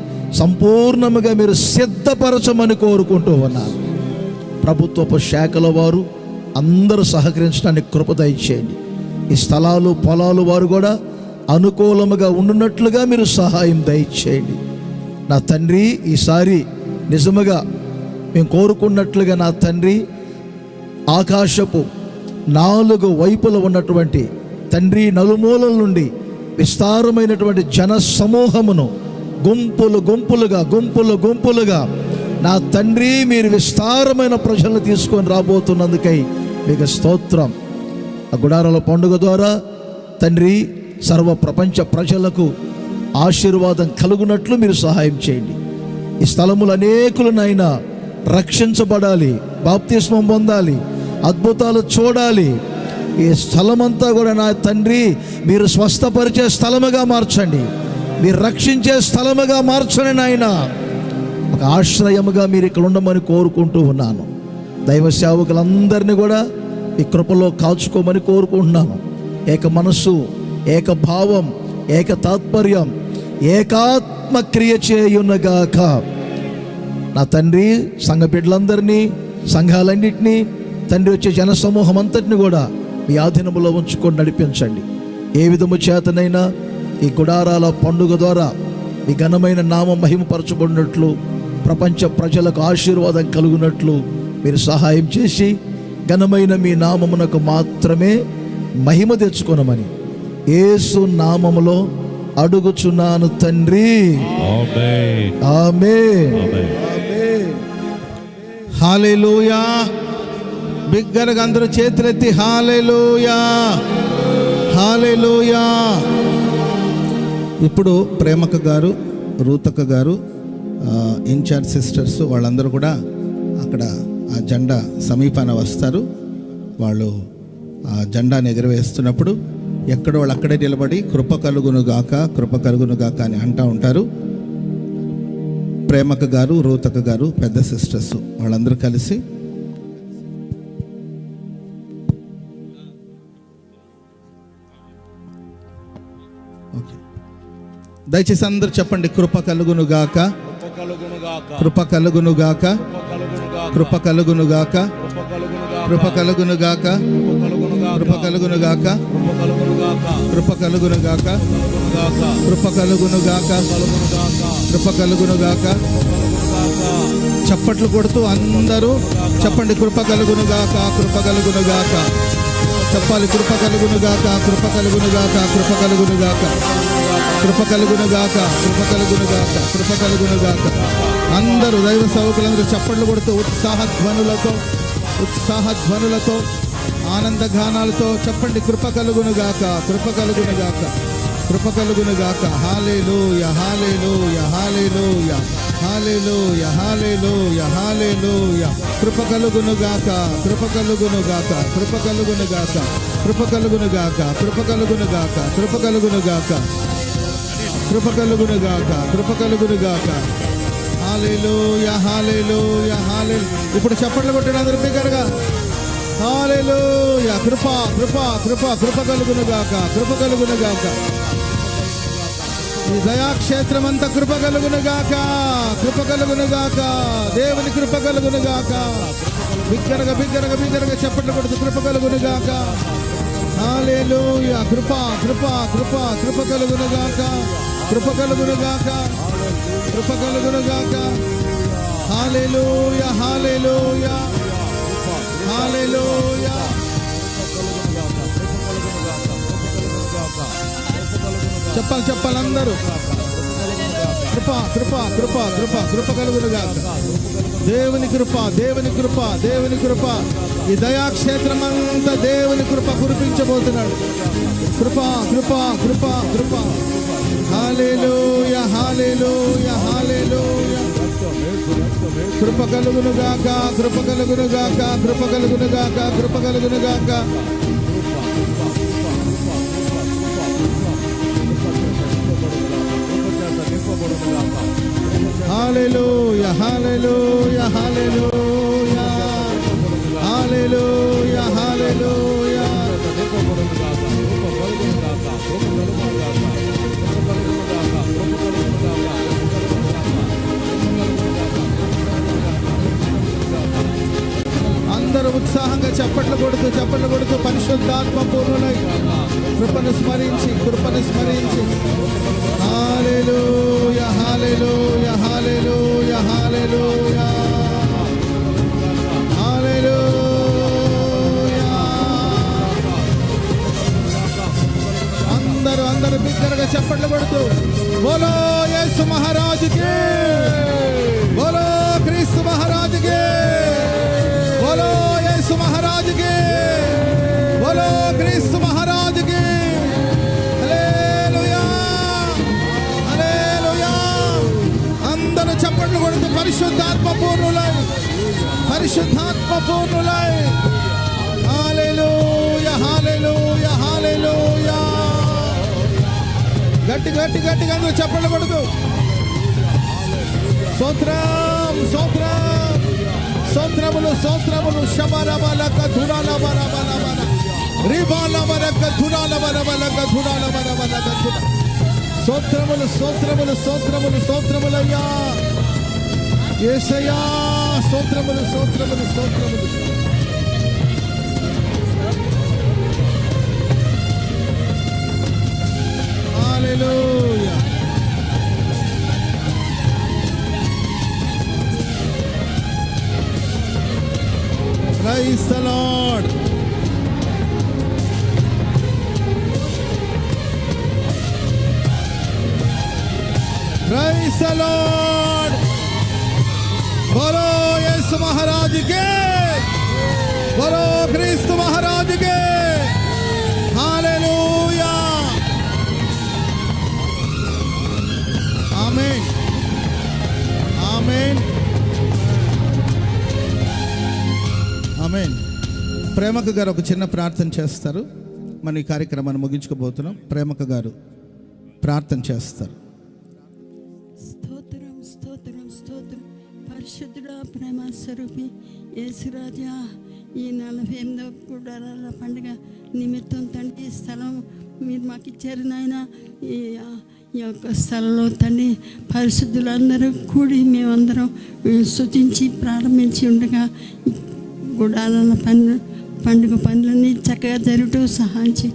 సంపూర్ణముగా మీరు సిద్ధపరచమని కోరుకుంటూ ఉన్నాను. ప్రభుత్వపు శాఖల వారు అందరూ సహకరించడానికి కృప దయచేయండి. ఈ స్థలాలు, పొలాలు వారు కూడా అనుకూలముగా ఉండున్నట్లుగా మీరు సహాయం దయచేయండి. నా తండ్రి, ఈసారి నిజముగా మేము కోరుకున్నట్లుగా నా తండ్రి ఆకాశపు 4 వైపుల ఉన్నటువంటి తండ్రి నలుమూలల నుండి విస్తారమైనటువంటి జన సమూహమును గుంపులుగా నా తండ్రి మీరు విస్తారమైన ప్రజలను తీసుకొని రాబోతున్నందుకై మీకు స్తోత్రం. ఆ గుడారాల పండుగ ద్వారా తండ్రి సర్వ ప్రపంచ ప్రజలకు ఆశీర్వాదం కలుగునట్లు మీరు సహాయం చేయండి. ఈ స్థలములు అనేకులనైనా రక్షించబడాలి, బాప్తిస్మం పొందాలి, అద్భుతాలు చూడాలి. ఈ స్థలమంతా కూడా నా తండ్రి మీరు స్వస్థపరిచే స్థలముగా మార్చండి, మీరు రక్షించే స్థలముగా మార్చండి నాయన. ఒక ఆశ్రయముగా మీరు ఇక్కడ ఉండమని కోరుకుంటూ ఉన్నాను. దైవ సేవకులందరినీ కూడా ఈ కృపలో కాచుకోమని కోరుకుంటున్నాను. ఏక మనస్సు, ఏక భావం, ఏక తాత్పర్యం, ఏకాత్మ క్రియ చేయునగాక. నా తండ్రి సంఘ బిడ్డలందరినీ, సంఘాలన్నింటినీ తండ్రి వచ్చే జన సమూహం అంతటిని కూడా మీ ఆధీనంలో ఉంచుకొని నడిపించండి. ఏ విధము చేతనైనా ఈ గుడారాల పండుగ ద్వారా మీ ఘనమైన నామం మహిమపరచబడినట్లు, ప్రపంచ ప్రజలకు ఆశీర్వాదం కలుగునట్లు మీరు సహాయం చేసి ఘనమైన మీ నామమునకు మాత్రమే మహిమ తెచ్చుకొనమని యేసు నామములో అడుగుచున్నాను తండ్రి. ఆమేన్. ఆమేన్. హల్లెలూయా. బిగ్గరగా అందరూ చేతులెత్తి హల్లెలూయా. హల్లెలూయా. ఇప్పుడు ప్రేమక్క గారు, రూతక్క గారు, ఇన్ఛార్జ్ సిస్టర్స్ వాళ్ళందరూ కూడా అక్కడ ఆ జెండా సమీపాన వస్తారు. వాళ్ళు ఆ జెండాని ఎగరవేస్తున్నప్పుడు ఎక్కడ వాళ్ళు అక్కడే నిలబడి కృప కలుగును గాక, కృప కలుగును గాక అని అంటూ ఉంటారు. ప్రేమక్క గారు, రూతక్క గారు, పెద్ద సిస్టర్స్ వాళ్ళందరూ కలిసి ఓకే, దయచేసి అందరూ చెప్పండి, కృప కలుగును గాక, కృప కలుగును గాక, కృప కలుగును గాక, కృప కలుగును గాక, కృప కలుగును గాక, కృప కలుగును గాక, కృప కలుగును గాక, కృప కలుగును గాక. చప్పట్లు కొడుతూ అందరూ చెప్పండి, కృప కలుగును గాక, కృప కలుగును గాక. చెప్పాలి, కృప కలుగును గాక, కృప కలుగును గాక, కృప కలుగును గాక, కృప కలుగును గాక, కృప కలుగును గాక, కృప కలుగును గాక. అందరూ దైవ సేవకులందరూ చప్పట్లు కొడుతూ ఉత్సాహధ్వనులతో ఆనంద గానాలతో చెప్పండి, కృప కలుగును గాక, కృప కలుగును గాక, కృప కలుగును గాక. హల్లెలూయా, హల్లెలూయా, హల్లెలూయా, హల్లెలూయా, హల్లెలూయా, హల్లెలూయా. కృప కలుగును గాక, కృప కలుగును గాక, కృప కలుగును గాక, కృప కలుగును గాక, కృప కలుగును గాక, కృప కలుగును గాక, కృప కలుగును గాక, కృప కలుగును గాక. హల్లెలూయా, హల్లెలూయా, హల్లెలూయా. ఇప్పుడు చప్పట్లు కొట్టండి అందరూ బిగ్గరగా. హల్లెలూయా. కృప కృప కృప కృప కలుగును గాక, కృప కలుగును గాక. ఈ దయాక్షేత్రం అంతా కృప కలుగును గాక, కృప కలుగును గాక. దేవుని కృప కలుగును గాక. బిగ్గరగా బిగ్గరగా బిగ్గరగా చప్పట్లు కొడుతూ కృప కలుగును గాక. హల్లెలూయా. కృప కృప కృప కృప కలుగును గాక, కృప కలుగును గాక, కృప కలుగును గాక. హల్లెలూయా, హల్లెలూయా, హల్లెలూయా. చెప్పాలి చెప్పాలి అందరూ, కృప కృప కృప కృప కృప కలుగును గాక. దేవుని కృప, దేవుని కృప, దేవుని కృప. ఈ దయాక్షేత్రం అంతా దేవుని కృప కురిపించబోతున్నాడు. కృప కృప కృప కృప. హల్లెలూయా, హల్లెలూయా, హల్లెలూయా. కృప కలుగును గాక, కృప కలుగును గాక, కృప కలుగును గాక, కృప కలుగును గాక. హల్లెలూయా, హల్లెలూయా, హల్లెలూయా, హల్లెలూయా, హల్లెలూయా. అందరూ ఉత్సాహంగా చప్పట్లు కొడుతూ పరిశుద్ధాత్మ పూర్ణులై కృపను స్మరించి హల్లెలూయా, హల్లెలూయా, హల్లెలూయా, హల్లెలూయా, హల్లెలూయా. అందరూ బిగ్గరగా చప్పట్లు కొడుతూ బోలో యేసు మహారాజుకి, బోలో క్రీస్తు మహారాజుకి, బోలో యేసు మహారాజుకి, బోలో క్రీస్తు మహారాజుకి. హల్లెలూయా, హల్లెలూయా. అందరూ చప్పట్లు కొడుతూ పరిశుద్ధాత్మ పూర్ణులై హల్లెలూయా, హల్లెలూయా, హల్లెలూయా. గట్టిగా అందరూ చప్పట్లు కొడుతూ స్తోత్రం స్తోత్రం స్తోత్రములు శబరబలక ధురాలబరబలబల రిబాలబరక ధురాలబరబలక ధురాలబరబలక స్తోత్రములయ్యా యేసయ్యా. స్తోత్రములు. హల్లెలూయా. Praise the Lord. Praise the Lord. बोलो यीशु महाराज के, बोलो क्रिस्त महाराज के. हालेलुया. ప్రేమక గారు ఒక చిన్న ప్రార్థన చేస్తారు. మన ఈ కార్యక్రమాన్ని ముగించుకోబోతున్నాం. ప్రేమక గారు ప్రార్థన చేస్తారు. స్తోత్రం స్తోత్రం స్తోత్రం. పరిశుద్ధుడా, ప్రేమ స్వరూపి యేసురాజా, ఈ 48వ గుడారాల పండుగ నిమిత్తం తండ్రి స్థలం మీరు మాకు ఇచ్చారు నాయన. ఈ యొక్క స్థలంలో తండ్రి పరిశుద్ధులందరూ కూడి మేమందరం స్తుతించి ప్రారంభించి ఉండగా గుడారాల పండుగ పనులన్నీ చక్కగా జరుగుతూ సహాయించి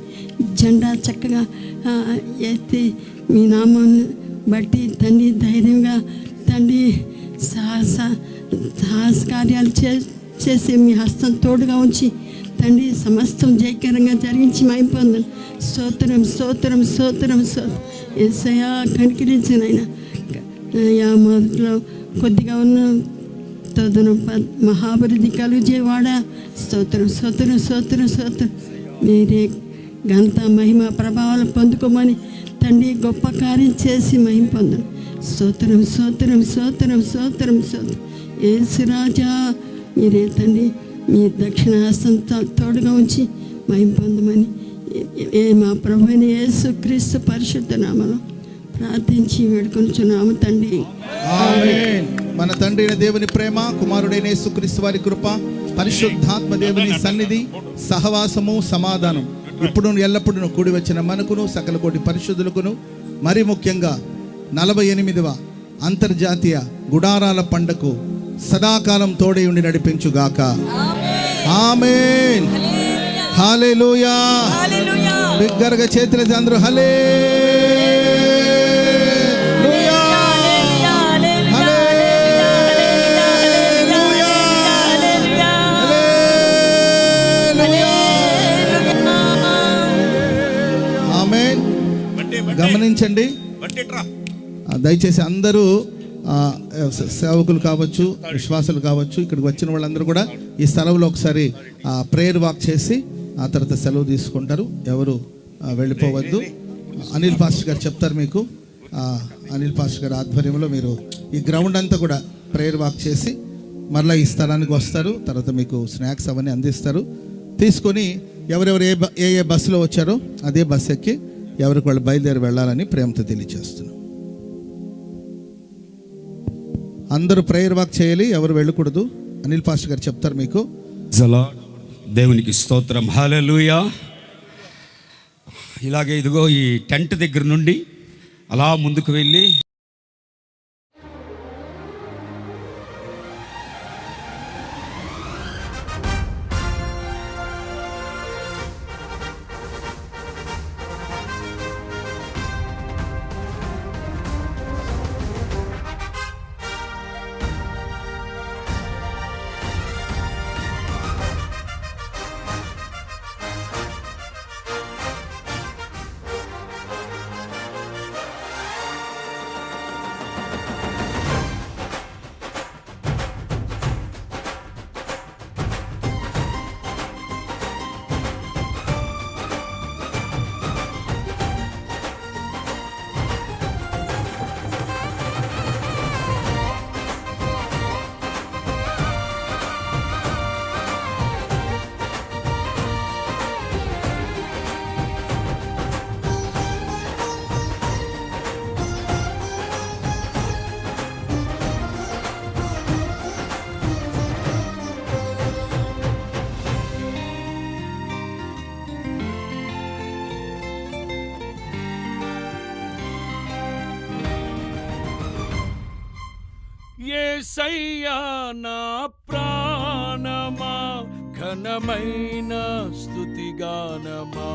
జెండా చక్కగా ఎత్తి మీ నామాన్ని బట్టి తండ్రి ధైర్యంగా తండ్రి సాహస కార్యాలు చేసి మీ హస్తం తోడుగా ఉంచి తండ్రి సమస్తం జయకరంగా జరిగించి మైపోందని స్తోత్రం స్తోత్రం స్తోత్రం స్తోత్రం. యేసయ్యా కనికరించిన ఆయన మొదట్లో కొద్దిగా ఉన్న తదును మహాభివృద్ధి కలుగజేవాడ స్తోత్రం స్తోత్రం స్తోత్రం స్తోత్రం. మీరే ఘనత మహిమ ప్రభావాలు పొందుకోమని తండ్రి గొప్ప కార్యం చేసి మహిమ పొందండి. స్తోత్రం స్తోత్రం స్తోత్రం స్తోత్రం స్తోత్రం. యేసురాజా మీరే తండ్రి మీ దక్షిణ హస్తం తోడుగా ఉంచి మహిమ పొందమని మా ప్రభు అయిన యేసుక్రీస్తు పరిశుద్ధ నామములో ప్రార్థించి వేడుకొనుచున్నాము తండ్రి. ఆమేన్. మన తండ్రి అయిన దేవుని ప్రేమ, కుమారుడైన యేసుక్రీస్తు వారి కృప, పరిశుద్ధాత్మ దేవుని సన్నిధి, సహవాసము, సమాధానం ఇప్పుడు ఎల్లప్పుడూ కూడి వచ్చిన మనకును సకల కోటి పరిశుద్ధులకును మరి ముఖ్యంగా 48వ అంతర్జాతీయ గుడారాల పండగకు సదాకాలం తోడై ఉండి నడిపించుగాక. ఆమేన్. హల్లెలూయా. బిగ్గరగా చేతులెత్తి అందరూ హల్లెలూయా. ఆమేన్. గమనించండి, దయచేసి అందరూ సేవకులు కావచ్చు, విశ్వాసులు కావచ్చు, ఇక్కడికి వచ్చిన వాళ్ళందరూ కూడా ఈ స్థలంలో ఒకసారి ప్రేయర్ వాక్ చేసి ఆ తర్వాత సెలవు తీసుకుంటారు. ఎవరు వెళ్ళిపోవద్దు. అనిల్ పాస్టర్ గారు చెప్తారు మీకు. అనిల్ పాస్టర్ గారి ఆధ్వర్యంలో మీరు ఈ గ్రౌండ్ అంతా కూడా ప్రేయర్ వాక్ చేసి మరలా ఈ స్థలానికి వస్తారు. తర్వాత మీకు స్నాక్స్ అవన్నీ అందిస్తారు. తీసుకొని ఎవరెవరు ఏ బస్సులో వచ్చారో అదే బస్ ఎక్కి ఎవరికి వాళ్ళు బయలుదేరి వెళ్ళాలని ప్రేమతో తెలియజేస్తున్నాం. అందరూ ప్రేయర్ వాక్ చేయాలి, ఎవరు వెళ్ళకూడదు. అనిల్ పాస్టర్ గారు చెప్తారు మీకు. దేవునికి స్తోత్రం. హల్లెలూయా. ఇలాగే ఇదిగో ఈ టెంట్ దగ్గర నుండి అలా ముందుకు వెళ్ళి యేసయ్యా నా ప్రాణమా, ఘనమైన స్తుతిగానమా.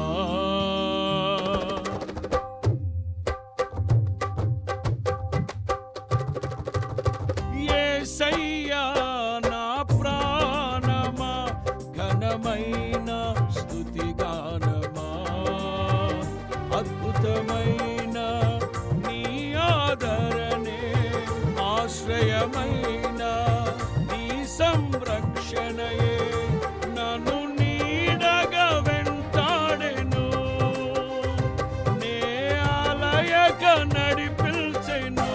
యేసయ్యా నా ప్రాణమా, ఘనమైన స్తుతిగానమా. అద్భుతమైన నీ ఆదరణే, ఆశ్రయమైన నీ సంరక్షణయే నన్ను నీడగా వెంటాడెను. నే ఆలయక నడిపించెను.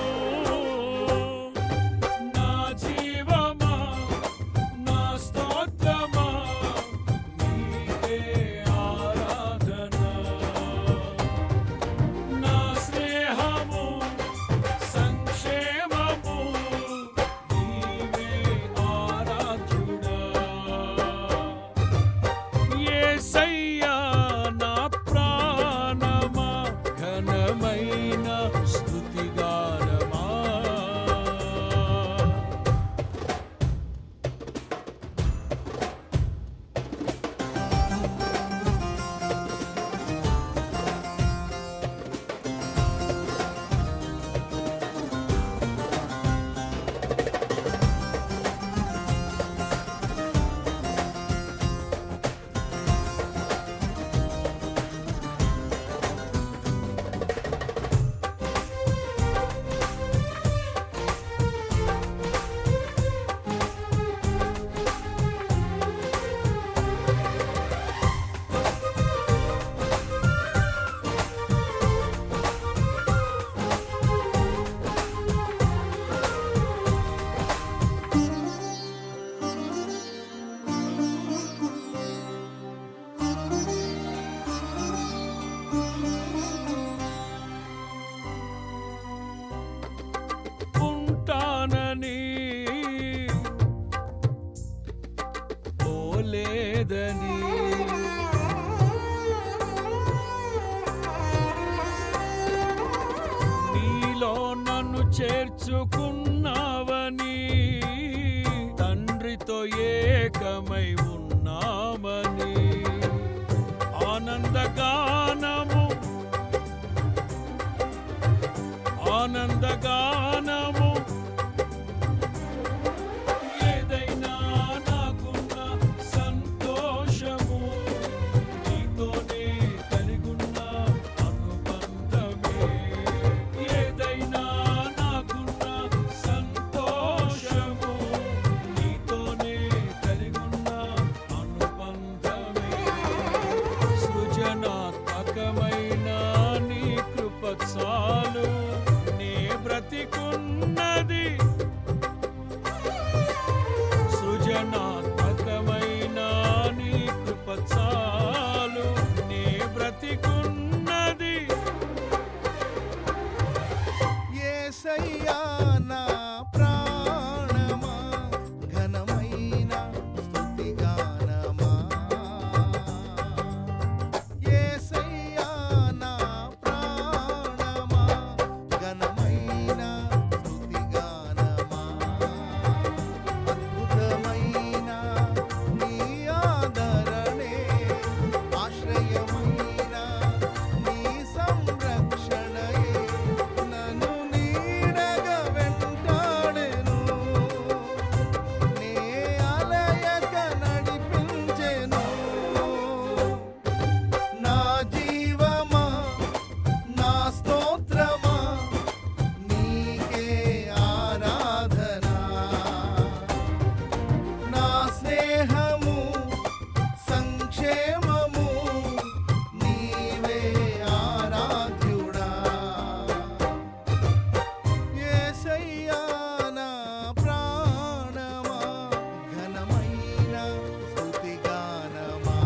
నా జీవమా, నా స్తోత్రమా, నీ యేసయ్యా నా ప్రాణమా ఘనమైన స్తుతిగానమా. ఉంటానని పోలేదని నీలో నన్ను చేర్చుకున్నావని తండ్రితో ఏకమై ఉన్నామని ఆనందగానము ఆనందగానము ఏదైనా నాకున్న సంతోషము నీతోనే కలిగున్న అనుబంధమే. ఏదైనా నాకున్న సంతోషము నీతోనే కలిగున్న అనుబంధమే. సృజనాత్మకమైన నీ కృప చాలు నే బ్రతికున్నది. సృజనాత్మకమైన నీ కృప చాలు నే బ్రతికున్నది. యేసయ్యా నా ప్రాణమా ఘనమైన స్తుతిగానమా. యేసయ్యా నా ప్రాణమా ఘనమైన స్తుతిగానమా. అద్భుతమైన నీ ఆదరణే ఆశ్రయమైన నీ సంరక్షణయే నన్ను నీడగా వెంటాడెను. నే అలయక నడిపించెను. నా జీవమా నా స్తోత్రమా నీకే ఆరాధన. నా స్నేహము సంక్షేమము నీవే ఆరాధ్యుడా. యేసయ్యా నా ప్రాణమా ఘనమైన స్తుతిగానమా.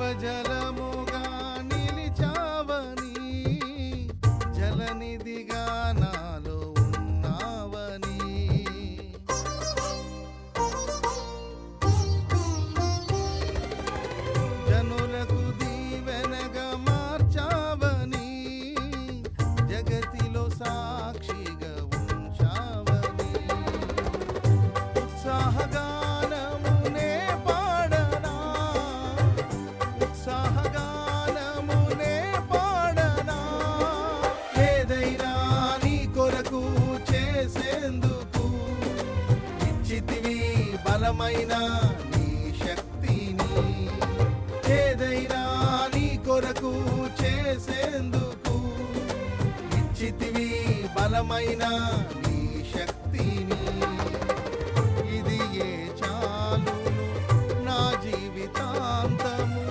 జీవజలముగా నిలిచావని జలనిధిగా నాలో ఉన్నావని జనులకు దీవెనగా మార్చావని జగతిలో సాక్షిగా బలమైన నీ శక్తిని, ఏదైనా నీ కొరకు చేసేందుకు ఇచ్చితివి బలమైన నీ శక్తిని. ఇది ఏ చాలును నా జీవితాంతము,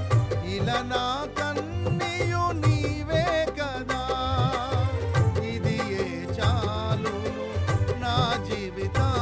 ఇలా నా కన్నీయు నీవే కదా. ఇది ఏ చాలును నా జీవితాంతము,